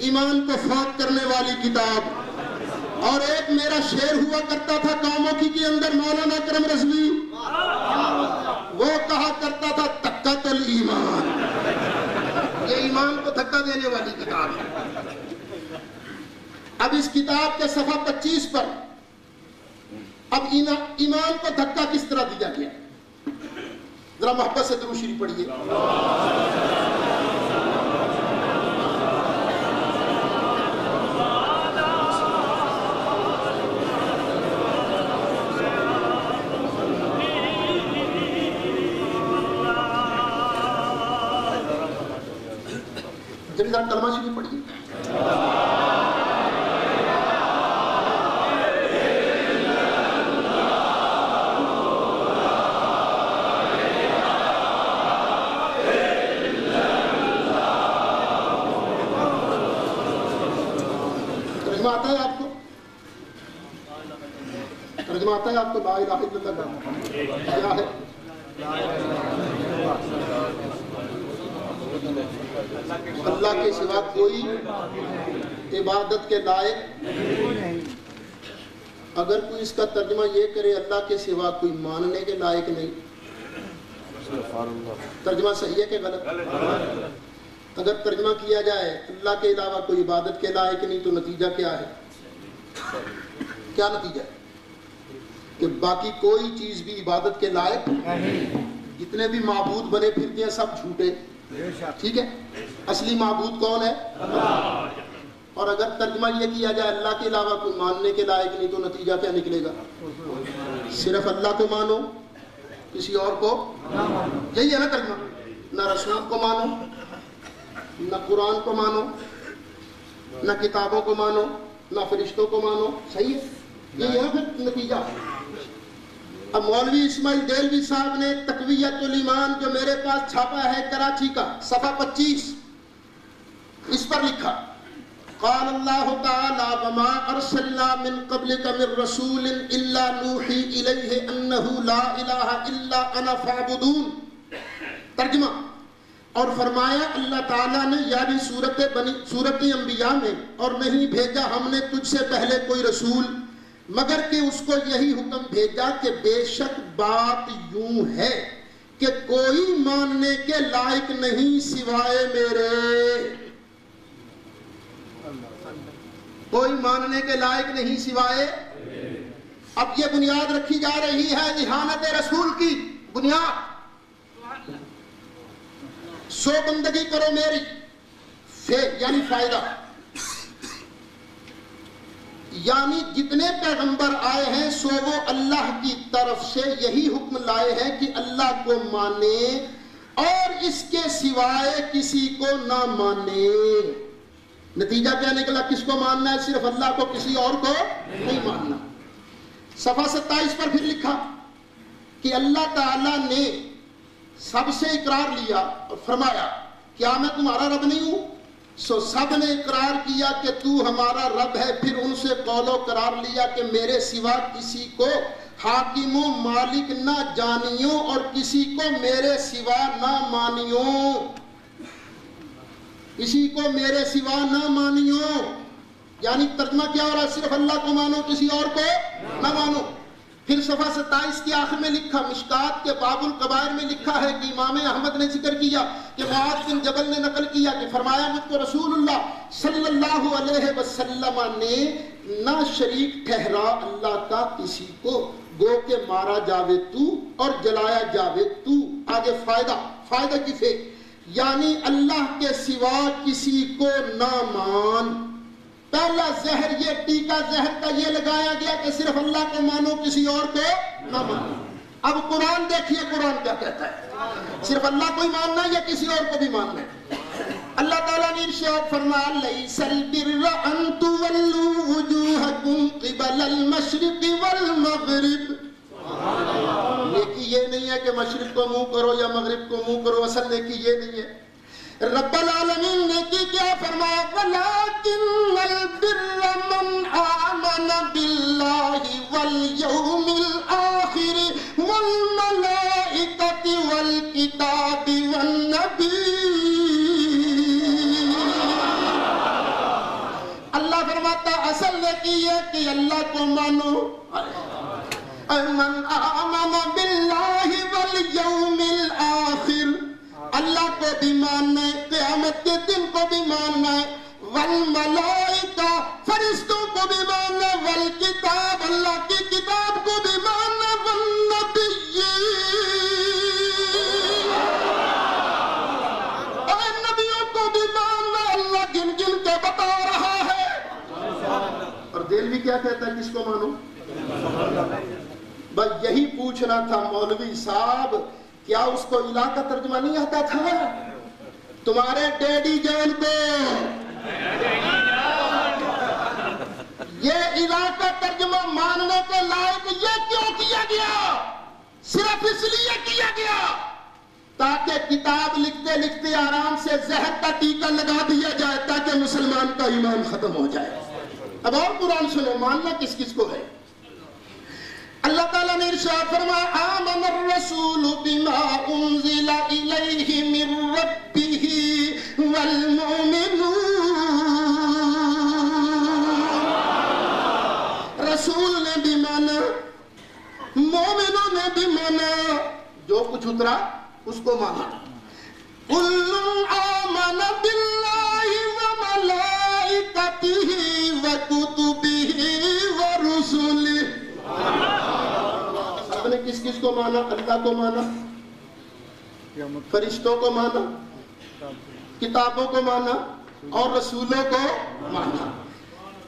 Speaker 2: ایمان کو فوت کرنے والی کتاب. اور ایک میرا شعر ہوا کرتا تھا قوموں کی کے اندر، مولانا کرم رضوی، وہ کہا کرتا تھا تقت الایمان، یہ ایمان کو دھکا دینے والی کتاب ہے. اب اس کتاب کے صفحہ 25 پر اب ایمان کو دھکا کس طرح دیا گیا، ذرا محبت سے درود شریف پڑھیے. جب ذرا کلمہ شریف پڑھیے. آتا ہے آپ کو؟ ترجمہ آتا ہے آپ کو لا الہ الا اللہ کا کیا ہے؟ اللہ کے سوا کوئی عبادت کے لائق. اگر کوئی اس کا ترجمہ یہ کرے اللہ کے سوا کوئی ماننے کے لائق نہیں، ترجمہ صحیح ہے کہ غلط؟ اگر ترجمہ کیا جائے اللہ کے علاوہ کوئی عبادت کے لائق نہیں تو نتیجہ کیا ہے؟ کیا نتیجہ ہے؟ کہ باقی کوئی چیز بھی عبادت کے لائق نہیں. جتنے بھی معبود بنے پھرتے ہیں سب جھوٹے. ٹھیک ہے، اصلی معبود کون ہے؟ اللہ. اور اگر ترجمہ یہ کیا جائے اللہ کے علاوہ کوئی ماننے کے لائق نہیں تو نتیجہ کیا نکلے گا؟ صرف اللہ کو مانو، کسی اور کو یہی ہے نا ترجمہ. نہ رسول کو مانو، نہ قرآن کو مانو، نہ کتابوں کو مانو، نہ فرشتوں کو مانو. صحیح ہے، یہی ہے پھر نتیجہ. اب مولوی اسماعیل دیلوی صاحب نے تقویت الایمان جو میرے پاس چھاپا ہے کراچی کا، صفحہ 25، اس پر لکھا قال اللہ تعالی وما ارسلنا من قبلک من رسول الا نوحی الیہ انہ لا الہ الا انا فاعبدون. ترجمہ، اور فرمایا اللہ تعالیٰ نے یعنی سورت انبیاء میں، اور نہیں بھیجا ہم نے تجھ سے پہلے کوئی رسول مگر کہ اس کو یہی حکم بھیجا کہ بے شک بات یوں ہے کہ کوئی ماننے کے لائق نہیں سوائے میرے. کوئی ماننے کے لائق نہیں سوائے. اب یہ بنیاد رکھی جا رہی ہے اذہانت رسول کی بنیاد. سو بندگی کرو میری یعنی فائدہ، یعنی جتنے پیغمبر آئے ہیں سو وہ اللہ کی طرف سے یہی حکم لائے ہیں کہ اللہ کو مانے اور اس کے سوائے کسی کو نہ مانے. نتیجہ کیا نکلا؟ کس کو ماننا ہے؟ صرف اللہ کو، کسی اور کو نہیں ماننا. صفحہ 27 پر پھر لکھا کہ اللہ تعالیٰ نے سب سے اقرار لیا اور فرمایا کیا میں تمہارا رب نہیں ہوں؟ سو سب نے اقرار کیا کہ تو ہمارا رب ہے. پھر ان سے قول و قرار لیا کہ میرے سوا کسی کو حاکم و مالک نہ جانیو اور کسی کو میرے سوا نہ مانیو. کسی کو میرے سوا نہ مانیو، یعنی ترجمہ کیا ہو رہا ہے؟ صرف اللہ کو مانو، کسی اور کو نہ مانو. پھر صفحہ 27 کے آخر میں لکھا، مشکات کے باب القبائر میں لکھا ہے کہ امام احمد نے ذکر کیا کہ معاذ بن جبل نے نقل کیا کہ فرمایا مجھ کو رسول اللہ صلی اللہ علیہ وسلم نے نہ شریک ٹھہرا اللہ کا کسی کو، گو کہ مارا جاوے تو اور جلایا جاوے تو. آگے فائدہ کسے؟ یعنی اللہ کے سوا کسی کو نہ مان. پہلا زہر یہ ٹیکا زہر کا یہ لگایا گیا کہ صرف اللہ کو مانو، کسی اور کو نہ مانو. اب قرآن دیکھیے قرآن کیا کہتا ہے، صرف اللہ کو ہی ماننا ہے یا کسی اور کو بھی ماننا ہے؟ اللہ تعالیٰ نے ارشاد فرمایا لیس البر ان تولوا وجوہکم قبل المشرق والمغرب. نیکی یہ نہیں ہے کہ مشرق کو منہ کرو یا مغرب کو منہ کرو، اصل نیکی یہ نہیں ہے. رب العالمین نے کیا فرمایا وَلَٰكِنَّ الْبِرَّ مَنْ آمَنَ بِاللَّهِ وَالْيَوْمِ الْآخِرِ وَالْمَلَائِكَةِ وَالْكِتَابِ وَالنَّبِيِّينَ. اللہ فرماتا اصل نیکی ہے کہ اللہ کو مانو. مَنْ آمَنَ بِاللَّهِ وَالْيَوْمِ الْآخِرِ، اللہ کو بھی ماننا ہے، قیامت کے دن کو بھی ماننا ہے، والملائکہ فرشتوں کو بھی ماننا ہے، والکتاب اللہ کی کتاب کو بھی ماننا ہے، والنبیین اور نبیوں کو بھی ماننا ہے. اللہ گن گن کے بتا رہا ہے. اور دلوی کیا کہتا ہے کس کو مانو؟ بس یہی پوچھنا تھا مولوی صاحب، کیا اس کو الہ کا ترجمہ نہیں آتا تھا؟ تمہارے ڈیڈی جان کو یہ الہ کا ترجمہ ماننے کے لائق یہ کیوں کیا گیا؟ صرف اس لیے کیا گیا تاکہ کتاب لکھتے لکھتے آرام سے زہر کا ٹیکا لگا دیا جائے تاکہ مسلمان کا ایمان ختم ہو جائے. اب اور قرآن سنو، ماننا کس کس کو ہے؟ اللہ تعالیٰ نے ارشاد فرمایا آمن الرسول بما انزل الیہ من ربہ والمؤمنون. رسول نے بھی مانا، مومنوں نے بھی مانا، جو کچھ اترا اس کو مانا. كل آمن بالله وملائكته وكتبه ورسله. سب نے کس کس کو مانا؟ اللہ کو مانا، فرشتوں کو مانا، کتابوں کو مانا اور رسولوں کو مانا.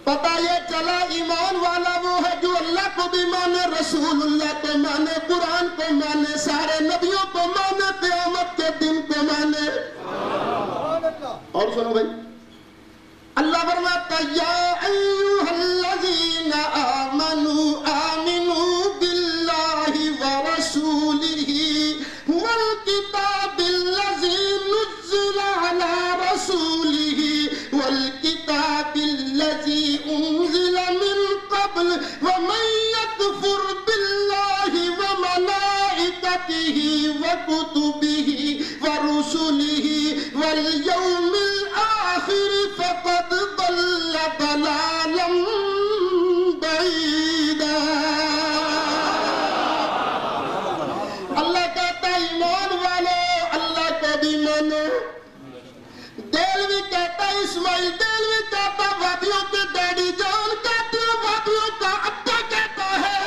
Speaker 2: پتہ یہ چلا ایمان والا وہ ہے جو اللہ کو بھی مانے، رسول اللہ کو مانے، قرآن کو مانے، سارے نبیوں کو مانے، قیامت کے دن کو مانے. اور سنو بھائی، اللہ فرماتا یا ایھا الذین آمنوا آمنوا باللہ ورسولہ والکتاب الذی نزل علی رسولہ والکتاب الذی انزل من قبل ومن یکفر باللہ وملائکتہ وکتبہ ورسلہ والیوم الآخر فقد ضل ضلالا بعیدا. اللہ کہتا ہے ایمان والو اللہ کو بھی مانو. دلوی کہتا ہے اسماعیل دلوی کہتا ہے وادیوں کے ڈیڈی جان کہتے ہیں وادیوں کا ابا کہتا ہے.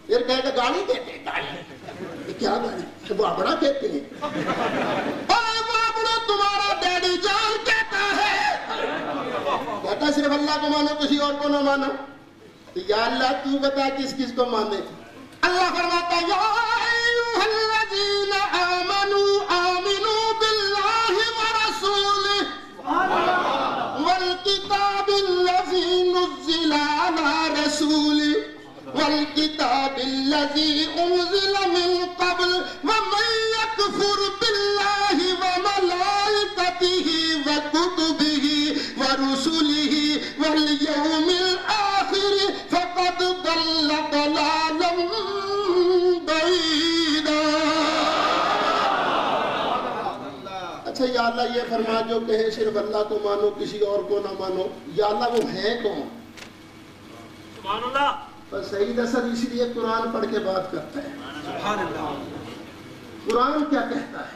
Speaker 2: پھر کہے گا گالی کہتے ہیں گالی. کیا گالی؟ بابڑا کہتے ہیں. اے بابڑا تمہارا ڈیڈی جان کہتا ہے. کہتا ہے صرف اللہ کو مانو کسی اور کو نہ مانو. یا اللہ تو بتا کس کس کو مانے. اللہ فرماتا ہے یا ایھا الذین آمنوا آمنوا باللہ ورسولہ والکتاب الذی نزل علی رسولہ والکتاب الذی انزل من قبل ومن یکفر باللہ وملائکتہ وکتبہ ورسلہ والیوم الآخر فقد ضل ضلالا بعیدا. اچھا یا اللہ یہ فرما جو کہے صرف اللہ کو مانو کسی اور کو نہ مانو، یا اللہ وہ ہیں کون؟
Speaker 5: سبحان اللہ.
Speaker 2: بس سعید اسد اس لیے قرآن پڑھ کے بات کرتا ہے. قرآن کیا کہتا ہے؟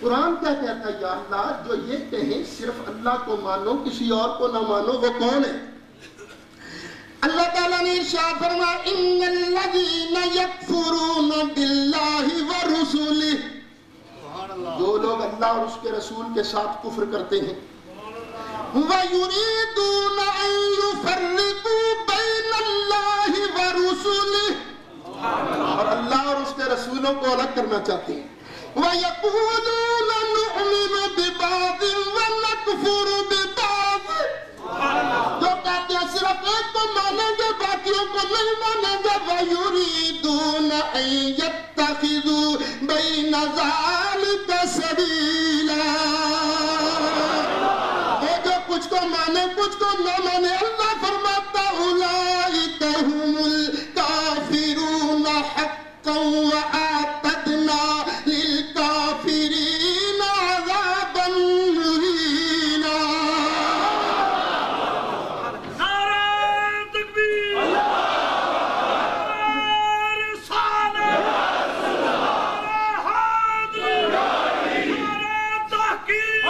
Speaker 2: قرآن کیا کہتا ہے؟ یا اللہ جو یہ کہیں صرف اللہ کو مانو کسی اور کو نہ مانو وہ کون ہے؟ اللہ تعالیٰ نے ارشاد فرمایا ان الذین یکفرون باللہ ورسلہ. جو لوگ اللہ اور اس کے رسول کے ساتھ کفر کرتے ہیں وَيُرِيدُونَ أَن يُفَرِّقُوا بَيْنَ اللَّهِ وَرُسُلِهِ، اور اللہ اور اس کے رسولوں کو الگ کرنا چاہتے ہیں. وَيَقُولُونَ نُؤْمِنُ بِبَعْضٍ وَنَكْفُرُ بِبَعْضٍ، جو کہتے ہیں صرف ایک کو مانیں گے باقیوں کو نہیں مانیں گے. وَيُرِيدُونَ أَن يَتَّخِذُوا بَيْنَ ذَلِكَ سَبِيلًا، کچھ کو مانے کچھ کو نہ مانے. اللہ فرماتا اولئک هم الکافرون حقا واعتدنا للکافرین عذابا مہینا.
Speaker 5: نعرہ تکبیر، نعرہ رسالت، نعرہ حیدری، نعرہ تحقیق،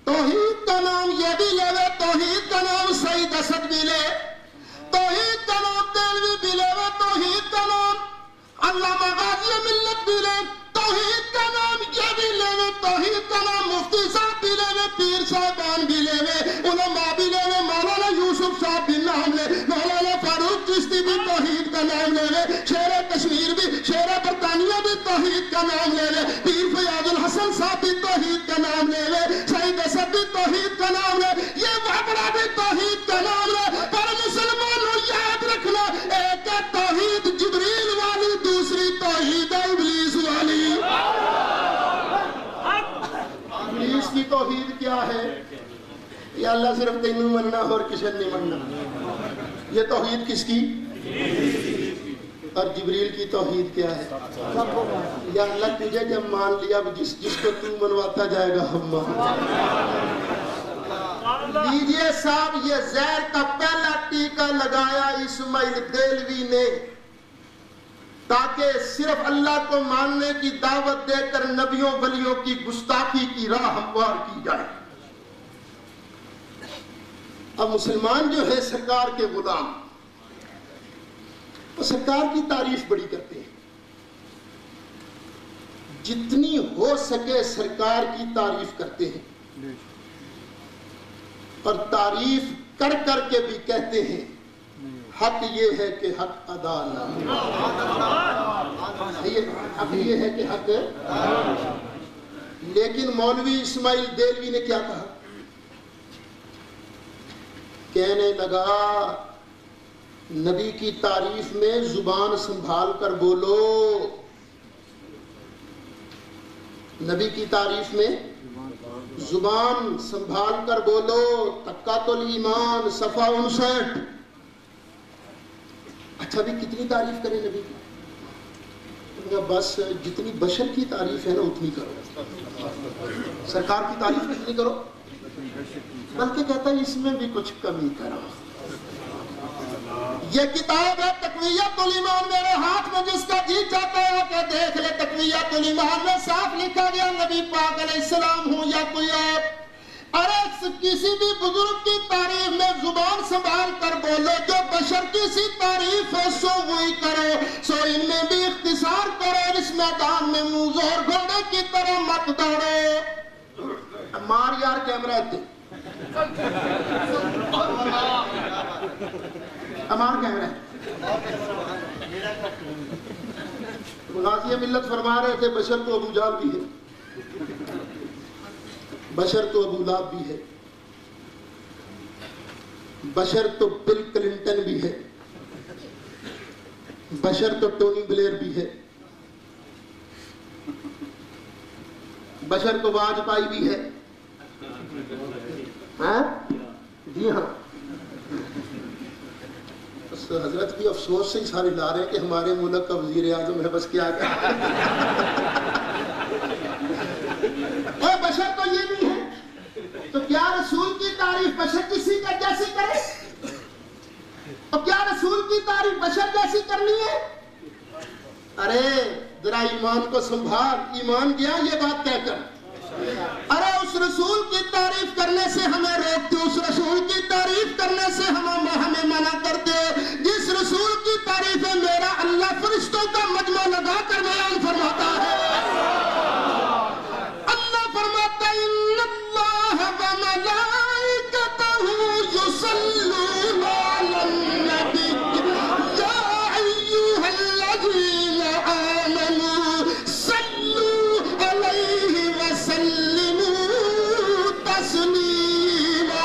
Speaker 2: توحید کا نام یہ بھی لے وے، توحید کا نام سعید اسد بھی لے، توحید کا نام دلوی بھی لے وے، توحید کا نام علامہ غازی ملت بھی لے، توحید کا نام یہ بھی لے وے، توحید کا نام مفتی صاحب بھی لے وے، پیر صاحبان بھی لے وے، علماء بھی لے وے، مولانا یوسف صاحب بھی نام لے، مولانا فاروق چشتی بھی توحید کا نام لے وے، شیر کشمیر بھی، شیر برطانیہ بھی توحید کا نام لے وے، پیر فیاض الحسن صاحب بھی توحید کا نام لے وے، سعید اسد بھی توحید کا نام لے، یہ وابڑا بھی توحید کا نام لے. پر مسلمانوں یاد رکھنا ایک ہے توحید جبریل والی، دوسری توحید ابلیس والی. ابلیس کی توحید کیا ہے؟ یا اللہ صرف تینوں مننا اور کسی نہیں مننا. یہ توحید کس کی؟ اور جبریل کی توحید کیا ہے؟ یا اللہ تجھے جب مان لیا جس کو تو منواتا جائے گا ہم مان. لیجئے صاحب، یہ زہر کا پہلا ٹیکہ لگایا اسماعیل دہلوی نے تاکہ صرف اللہ کو ماننے کی دعوت دے کر نبیوں ولیوں کی گستاخی کی راہ ہموار کی جائے۔ اب مسلمان جو ہے سرکار کے غلام، وہ سرکار کی تعریف بڑی کرتے ہیں، جتنی ہو سکے سرکار کی تعریف کرتے ہیں، اور تعریف کر کر کے بھی کہتے ہیں حق یہ ہے کہ حق ادا نہ حق یہ ہے کہ حق، لیکن مولوی اسماعیل دہلوی نے کیا کہا؟ کہنے لگا نبی کی تعریف میں زبان سنبھال کر بولو، نبی کی تعریف میں زبان سنبھال کر بولو۔ تقویۃ الایمان صفحہ 59۔ اچھا بھی کتنی تعریف کریں نبی کی؟ بس جتنی بشر کی تعریف ہے نا اتنی کرو، سرکار کی تعریف کتنی کرو، بلکہ کہتا ہے اس میں بھی کچھ کمی کرو۔ یہ کتاب ہے تقویۃ الایمان، میرے ہاتھ میں جس کا جی چاہتا ہے کہ دیکھ لے۔ تقویۃ الایمان میں صاف لکھا گیا نبی پاک علیہ السلام ہوں یا کوئی اور، ارے کسی بھی بزرگ کی تعریف میں زبان سنبھال کر بولو، جو بشر کی سی تعریف ہے سو وہی کرو، سو ان میں بھی اختصار کرو، اس میدان میں منہ زور گھوڑے کی طرح مت دوڑو۔ مار یار کیمرہ تھے امان کیمرہ غازی ملت فرما رہے تھے بشر تو ابو جہل بھی ہے، بشر تو ابو لہب بھی ہے، بشر تو بل کلنٹن بھی ہے، بشر تو ٹونی بلیر بھی ہے، بشر تو واجپائی بھی ہے۔ جی ہاں، حضرت بھی افسوس سے ہی سارے لا رہے ہیں کہ ہمارے ملک کا وزیر اعظم ہے، بس کیا بشر تو یہ بھی ہے، تو کیا رسول کی تعریف بشر کسی کا جیسی کرے؟ تو کیا رسول کی تعریف بشر جیسی کرنی ہے؟ ارے ذرا ایمان کو سنبھال، ایمان گیا یہ بات کہہ کر، ارے اس رسول کی تعریف کرنے سے ہمیں روکتے، اس رسول کی تعریف کرنے سے ہمیں منع کرتے، جس رسول کی تعریف ہے میرا اللہ فرشتوں کا مجمع لگا کر بیان فرماتا ہے۔ اللہ فرماتا ہے ان اللہ و ملائکتہ یصلون علی النبی یا ایھا الذین آمنوا صلوا علیہ وسلموا تسلیما۔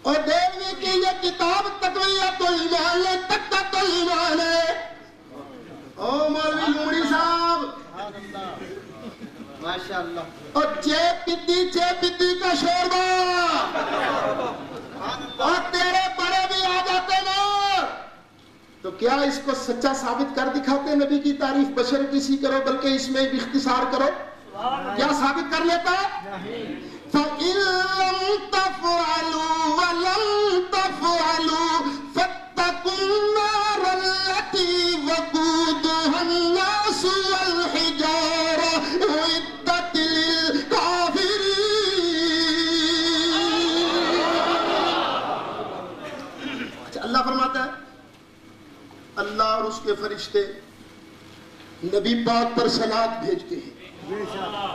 Speaker 2: اور دیوی کی یہ کتاب تقویۃ الایمان ہے، تقویۃ الایمان ہے۔ او مولوی لوڑی صاحب ماشاءاللہ، اور چیپ پتی کا شوربہ، اور تیرے بڑے بھی آ جاتے نا، تو کیا اس کو سچا ثابت کر دکھاتے نبی کی تعریف بشر کسی کرو بلکہ اس میں بھی اختصار کرو؟ کیا ثابت کر لیتا ہے؟ فَإِن لَمْ تَفْعَلُوا وَلَمْ تَفْعَلُوا فَاتَّقُوا النَّارَ الَّتِي وَقُودُهَا النَّاسُ وَالْحِجَارَةُ أُعِدَّتْ لِلْكَافِرِينَ۔ اچھا اللہ فرماتا ہے اللہ اور اس کے فرشتے نبی پاک پر صلوات بھیجتے ہیں۔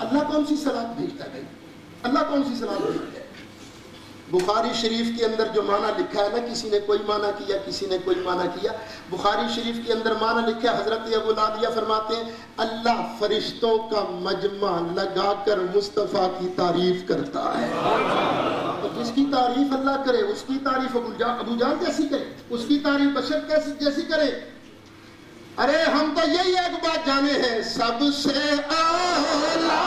Speaker 2: اللہ کون سی صلوات بھیجتا ہے؟ اللہ کون سی صلوات بھیجتا ہے؟ بخاری شریف کے اندر جو معنی لکھا ہے نا، کسی نے کوئی معنی کیا، کسی نے کوئی معنی کیا، بخاری شریف کے اندر معنی لکھا ہے، حضرت ابو العالیہ فرماتے ہیں اللہ فرشتوں کا مجمع لگا کر مصطفیٰ کی تعریف کرتا ہے۔ تو جس کی تعریف اللہ کرے اس کی تعریف ابو جہل جیسی کرے، اس کی تعریف بشر جیسی کرے؟ ارے ہم تو یہی ایک بات جانے ہیں، سب سے اعلیٰ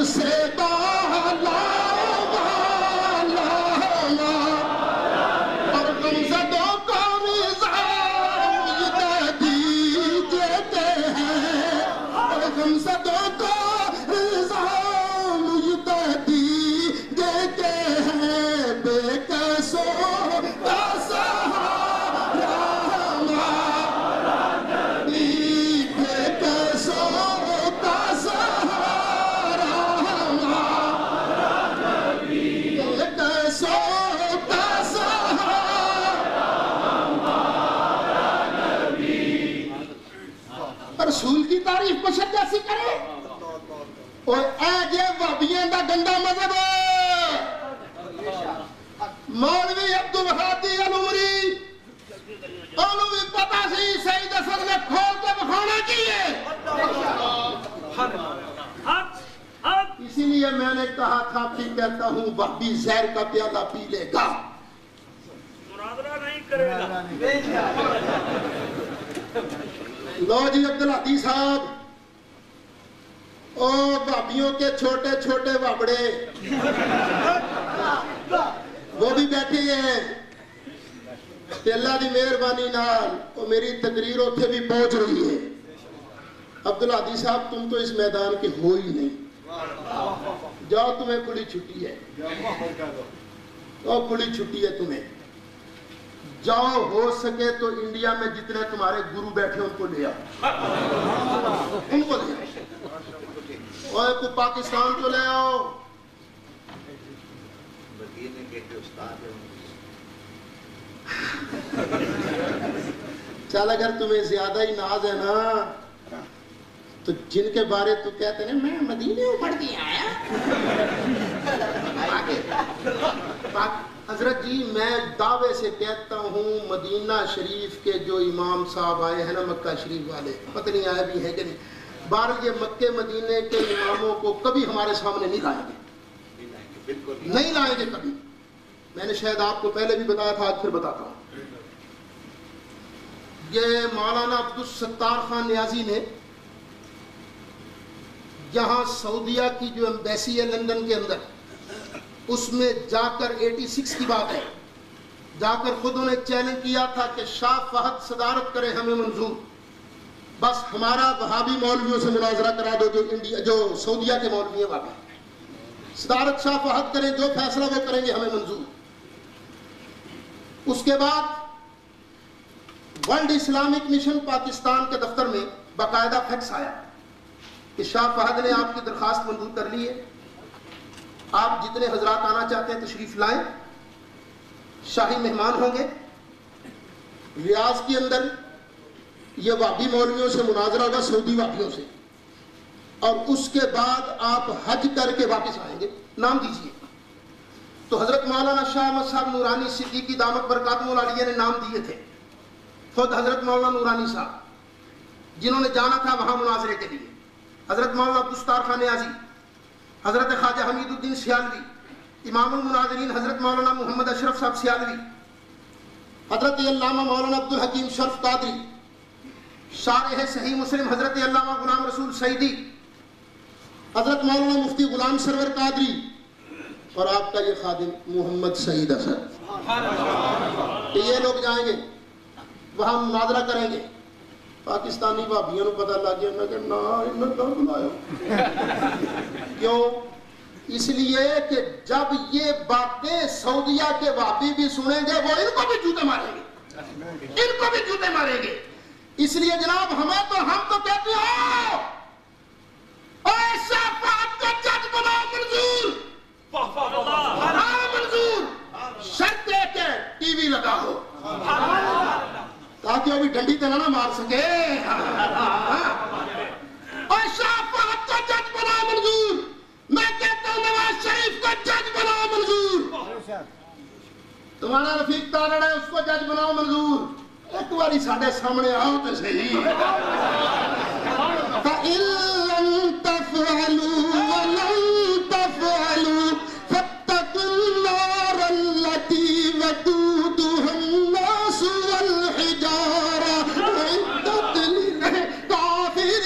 Speaker 2: سے بالا والا اور غمزدوں کو نظام یہ دیجیے ہیں اور غمزدوں کو نظام یہ دیجیے ہیں بے قصوں کا سہارا رسول کی تعریف پشت جیسی کرے اور اے جے وابیاں دا گندا مذہب مولوی عبدالہادی العمری انہوں بھی پتا سی سید اصل نے کھول کے بکھانا چاہیے اسی لیے میں نے کہا تھا پھر کہتا ہوں وابی زہر کا پیالہ پی لے گا
Speaker 5: مرادرہ نہیں کرے گا
Speaker 2: لو جی عبدالہادی صاحب او بھابیوں کے چھوٹے چھوٹے بابڑے وہ بھی بیٹھے ہیں کہ اللہ دی مہربانی نال اور میری تقریر اتھے بھی پہنچ رہی ہے عبدالہادی صاحب تم تو اس میدان کے ہو ہی نہیں جاؤ تمہیں کھلی چھٹی ہے کھلی چھٹی ہے تمہیں جاؤ ہو سکے تو انڈیا میں جتنے تمہارے گرو بیٹھے ان کو لے آؤ ان کو لے آؤ اور کو پاکستان کو لے آؤ چل اگر تمہیں زیادہ ہی ناز ہے نا تو جن کے بارے تو کہتے ہیں میں مدینے میں پڑھ کے آیا حضرت جی میں دعوے سے کہتا ہوں مدینہ شریف کے جو امام صاحب آئے ہیں نا مکہ شریف والے پتہ نہیں آئے بھی ہیں کہ نہیں بہرحال یہ مکے مدینے کے اماموں کو کبھی ہمارے سامنے نہیں لائیں گے نہیں لائیں گے کبھی میں نے شاید آپ کو پہلے بھی بتایا تھا آج پھر بتاتا ہوں یہ مولانا عبدالستار خان نیازی نے یہاں سعودیہ کی جو ایمبیسی ہے لندن کے اندر اس میں جا کر 86 کی بات ہے جا کر خود انہیں چیلنج کیا تھا کہ شاہ فہد صدارت کرے ہمیں منظور بس ہمارا وہابی مولویوں سے مناظرہ کرا دو جو سعودیہ کے مولوی ہیں وہاں صدارت شاہ فہد کریں جو فیصلہ وہ کریں گے ہمیں منظور اس کے بعد ورلڈ اسلامک مشن پاکستان کے دفتر میں باقاعدہ فیکس آیا کہ شاہ فہد نے آپ کی درخواست منظور کر لی ہے آپ جتنے حضرات آنا چاہتے ہیں تشریف لائیں شاہی مہمان ہوں گے ریاض کے اندر یہ وابی مولویوں سے مناظرہ ہوگا سعودی وابیوں سے اور اس کے بعد آپ حج کر کے واپس آئیں گے نام دیجئے تو حضرت مولانا شاہ احمد صاحب نورانی صدیقی دامت برکاتہ العالیہ نے نام دیے تھے خود حضرت مولانا نورانی صاحب جنہوں نے جانا تھا وہاں مناظرے کے لیے حضرت مولانا عبدالستار خان نیازی حضرت خواجہ حمید الدین سیالوی امام المناظرین حضرت مولانا محمد اشرف صاحب سیالوی حضرت علامہ مولانا عبدالحکیم شرف قادری شارح صحیح مسلم حضرت علامہ غلام رسول سعیدی حضرت مولانا مفتی غلام سرور قادری اور آپ کا یہ خادم محمد سعید اسد یہ لوگ جائیں گے وہاں مناظرہ کریں گے پاکستانی بھابیوں کو پتہ لگ گیا میں کہ نا انہوں نے بلایا کیوں اس لیے کہ جب یہ باتیں سعودیہ کے بھابی بھی سنیں گے وہ ان کو بھی جوتے ماریں گے اس لیے جناب ہم تو کہتے ہو ایسا بات کا جج بناؤ منظور منظور شرط ہے کہ ٹی وی لگاؤ تاکہ وہ بھی ڈنڈی تے نہ مار سکے ایسا بات کا جج بناؤ منظور میں کہتا ہوں نواز شریف کو جج بناؤ منظور تمہارا رفیق تارڑ ہے اس کو جج بناؤ منظور ایک باری ساڑھے سامنے آؤ تو صحیح فَإِن لَمْ تَفْعَلُوا وَلَمْ تَفْعَلُوا فَاتَّقُوا النَّارَ الَّتِي وَقُودُهَا النَّاسُ وَالْحِجَارَةُ أُعِدَّتْ لِلْكَافِرِينَ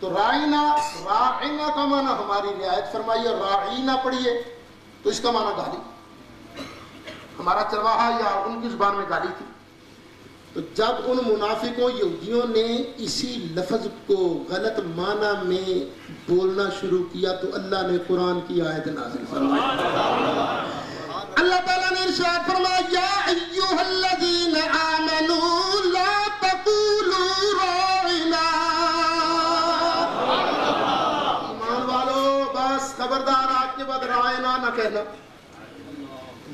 Speaker 2: تو رائنا کا معنی ہماری رعایت فرمائیے، راعینا پڑھیے تو اس کا معنی گالی، ہمارا چرواہا یا ان کی زبان میں گالی تھی۔ تو جب ان منافقوں یہودیوں نے اسی لفظ کو غلط معنی میں بولنا شروع کیا تو اللہ نے قرآن کی آیت نازل فرمائی۔ اللہ تعالیٰ نے ارشاد فرمایا یا ایھا الذین آمنوا لا تقولوا راعنا، ایمان والو بس خبردار آج کے بعد راعنا نہ کہنا،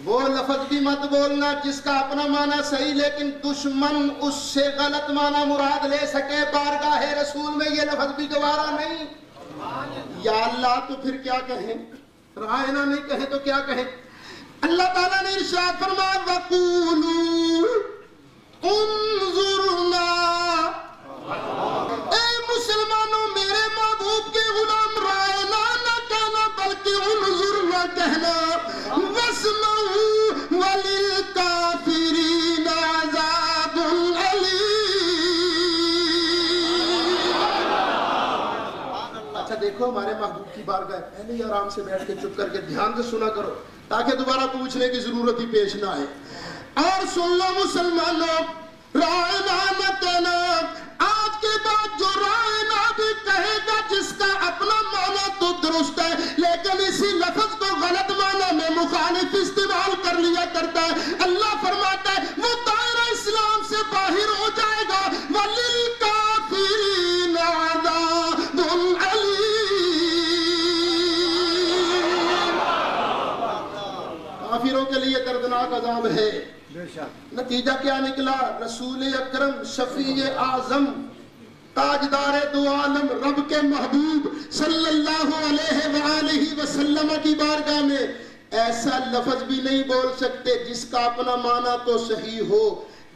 Speaker 2: وہ لفظ بھی مت بولنا جس کا اپنا معنی صحیح لیکن دشمن اس سے غلط معنی مراد لے سکے۔ بارگاہ رسول میں یہ لفظ بھی گوارا نہیں۔ یا اللہ تو پھر کیا کہیں؟ راعنا نہیں کہیں تو کیا کہیں؟ اللہ تعالیٰ نے ارشاد فرمایا وَقُولُوا انظرنا، اے مسلمانوں میرے محبوب کے غلام راعنا نہ کہنا بلکہ انظرنا کہنا، وَاسْمَعُوا وَلِلْكَافِرِينَ عَذَابٌ أَلِيمٌ۔ اچھا دیکھو ہمارے محبوب کی بارگاہ پہلے ہی آرام سے بیٹھ کے چپ کر کے دھیان سے سنا کرو تاکہ دوبارہ پوچھنے کی ضرورت ہی پیش نہ آئے۔ اور سن لو مسلمانوں، راعنا نہ کہنا، آج کے بعد جو راعنا بھی کہے گا جس کا اپنا معنی تو درست ہے لیکن اسی لفظ کو غلط معنی میں مخالف استعمال کر لیا کرتا ہے، اللہ فرماتا ہے وہ دائرہ اسلام سے باہر ہو جائے گا۔ وَلِلْكَافِرِينَ عَذَابٌ أَلِيمٌ، کافروں کے لیے دردناک عذاب ہے۔ نتیجہ کیا نکلا؟ رسول اکرم شفیع اعظم تاجدار دو عالم رب کے محبوب صلی اللہ علیہ وآلہ وسلم کی بارگاہ میں ایسا لفظ بھی نہیں بول سکتے جس کا اپنا معنی تو صحیح ہو،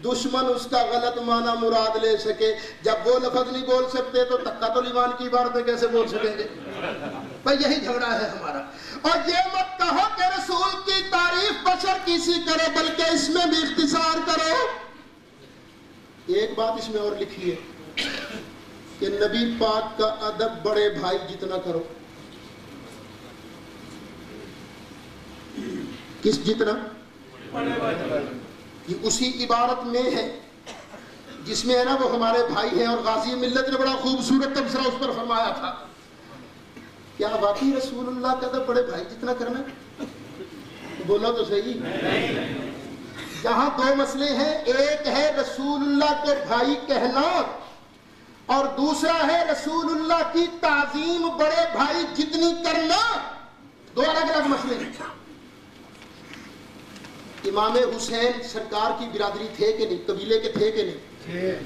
Speaker 2: دشمن اس کا غلط معنی مراد لے سکے۔ جب وہ لفظ نہیں بول سکتے تو تقۃ الایمان کی عبارتیں کیسے بول سکیں گے؟ بھئی یہی جھگڑا ہے ہمارا۔ اور یہ مت کہو کہ رسول کی تعریف بشر کسی کرے بلکہ اس میں بھی اختصار کرو۔ ایک بات اس میں اور لکھی ہے کہ نبی پاک کا ادب بڑے بھائی جتنا کرو۔ کس جتنا؟ یہ اسی عبارت میں ہے جس میں ہے نا وہ ہمارے بھائی ہیں، اور غازی ملت نے بڑا خوبصورت تبصرہ اس پر فرمایا تھا۔ کیا واقعی رسول اللہ کا ادب بڑے بھائی جتنا کرنا ہے؟ بولو تو صحیح۔ یہاں دو مسئلے ہیں، ایک ہے رسول اللہ کو بھائی کہنا اور دوسرا ہے رسول اللہ کی تعظیم بڑے بھائی جتنی کرنا، دو الگ الگ مسئلے ہیں۔ امام حسین سرکار کی برادری تھے کہ نہیں؟ قبیلے کے تھے کہ نہیں؟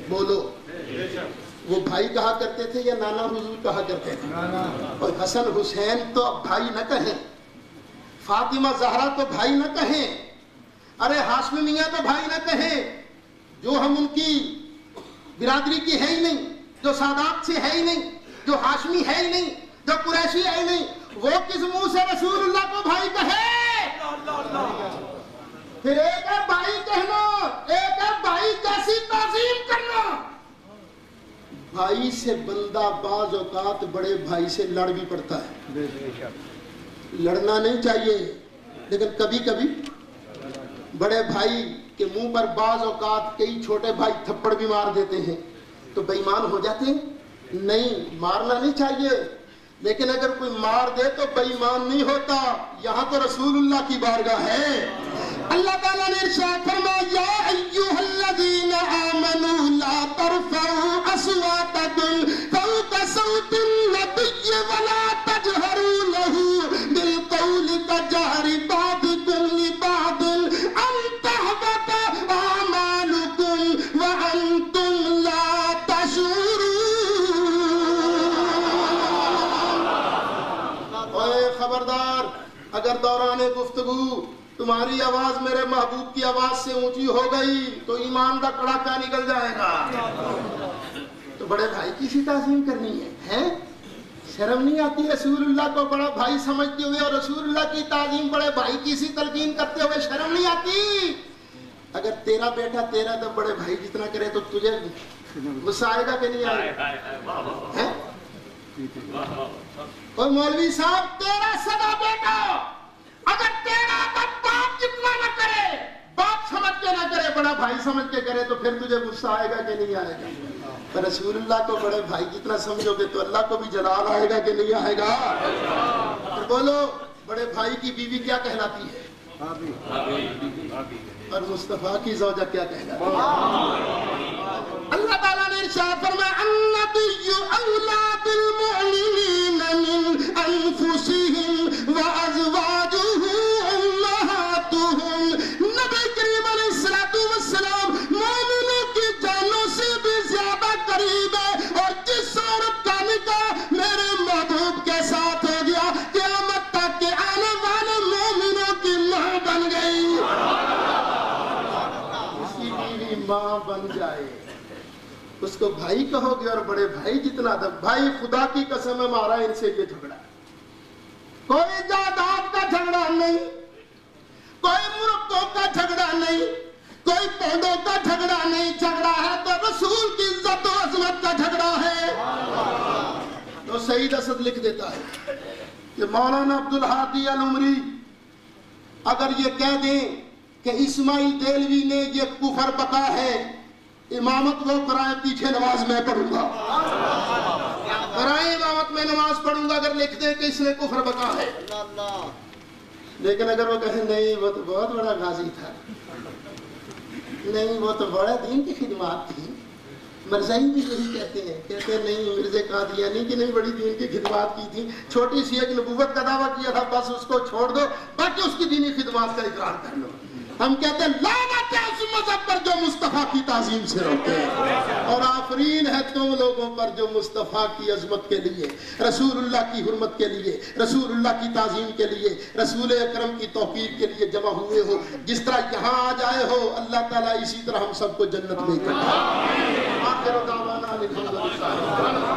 Speaker 2: بولو۔ وہ بھائی کہا کرتے تھے یا نانا حضور کہا کرتے تھے؟ اور حسن حسین تو اب بھائی نہ کہیں، فاطمہ زہرا تو بھائی نہ کہیں، ارے ہاشمی میاں تو بھائی نہ کہیں، جو ہم ان کی برادری کی ہے ہی نہیں، جو سادات سے ہے ہی نہیں، جو ہاشمی ہے ہی نہیں، جو قریشی ہے ہی نہیں، وہ کس منہ سے رسول اللہ کو بھائی کہے؟ پھر ایک ہے بھائی کہنا، ایک ہے بھائی کیسی تعظیم کرنا۔ بھائی سے بندہ بعض اوقات بڑے بھائی سے لڑ بھی پڑتا ہے، لڑنا نہیں چاہیے لیکن کبھی کبھی بڑے بھائی کے منہ پر بعض اوقات کئی چھوٹے بھائی تھپڑ بھی مار دیتے ہیں تو بے ایمان ہو جاتے ہیں؟ نہیں، مارنا نہیں چاہیے، لیکن اگر کوئی مار دے تو بے ایمان نہیں ہوتا۔ یہاں تو رسول اللہ کی بارگاہ ہے۔ اللہ تعالیٰ نے ارشاد فرمایا یا ایھا الذین آمنوا لا ترفعوا اصواتکم فوق صوت النبی ولا تجہروا لہ بالقول کجہر بعضکم لبعض ان تحبط اعمالکم وانتم لا تشعرون۔ اے خبردار، اگر دوران گفتگو تمہاری آواز میرے محبوب کی آواز سے اونچی ہو گئی تو ایمان کا کڑاکا نکل جائے گا۔ تو بڑے بھائی کی سی تعظیم کرنی ہے؟ شرم نہیں آتی رسول اللہ کو بڑا بھائی سمجھتے ہوئے اور رسول اللہ کی تعظیم بڑے بھائی کی سی تلقین کرتے ہوئے شرم نہیں آتی؟ اگر تیرا بیٹا تیرا تو بڑے بھائی جتنا کرے تو تجھے غصہ آئے گا کہ نہیں آئے گا؟ اور مولوی صاحب تیرا سدا بیٹا اگر تیرا باپ جتنا نہ کرے، باپ سمجھ کے نہ کرے، بڑا بھائی سمجھ کے کرے، تو پھر تجھے غصہ آئے گا کہ نہیں آئے گا؟ رسول اللہ کو بڑے بھائی جتنا سمجھو گے تو اللہ کو بھی جلال آئے گا کہ نہیں آئے گا؟ پھر بولو بڑے بھائی کی بیوی کیا کہلاتی ہے؟ اور مصطفیٰ کی زوجہ کیا کہلاتی ہے؟ اللہ تعالیٰ نے ارشاد فرمایا النبی اولیٰ بالمؤمنین من انفسہم وازواجہ امہاتہم۔ نبی کریم علیہ السلام مومنوں کی جانوں سے بھی زیادہ قریب ہے، اور جس عورت کا نکاح میرے محبوب کے ساتھ ہو گیا قیامت تک کے آنے والے مومنوں کی ماں بن گئی، اس کی بیوی ماں بن جائے، اس کو بھائی کہو گے اور بڑے بھائی جتنا ادب۔ بھائی خدا کی قسم ہے ہمارا ان سے یہ جھگڑا، کوئی جائیداد کا جھگڑا نہیں، کوئی مرغوں کا جھگڑا نہیں، کوئی پودوں کا جھگڑا نہیں، جھگڑا ہے تو رسول کی عزت و عظمت کا جھگڑا ہے۔ تو سعید اسد لکھ دیتا ہے کہ مولانا عبدالہادی العمری اگر یہ کہہ دیں کہ اسماعیل دہلوی نے یہ کفر بکا ہے، امامت وہ کرائے پیچھے نماز میں پڑھوں گا، کرائے امامت میں نماز پڑھوں گا اگر لکھ دیں کہ اس نے کفر بکا ہے۔ لیکن اگر وہ کہیں نہیں وہ تو بہت بڑا غازی تھا، نہیں وہ تو بڑا دین کی خدمات تھی، مرزائی بھی یہی کہتے ہیں، کہتے ہیں نہیں مرزا قادیانی کی نہیں بڑی دین کی خدمات کی تھی، چھوٹی سی ایک نبوت کا دعویٰ کیا تھا، بس اس کو چھوڑ دو، باقی اس کی دینی خدمات کا اقرار کر لو۔ ہم کہتے ہیں لعنت ہے اس مذہب پر جو مصطفیٰ کی تعظیم سے روکے، اور آفرین ہے تم لوگوں پر جو مصطفیٰ کی عظمت کے لیے، رسول اللہ کی حرمت کے لیے، رسول اللہ کی تعظیم کے لیے، رسول اکرم کی توقیر کے لیے جمع ہوئے ہو۔ جس طرح یہاں آ جائے ہو اللہ تعالیٰ اسی طرح ہم سب کو جنت میں کرے۔ آخر دعوانا الحمدللہ۔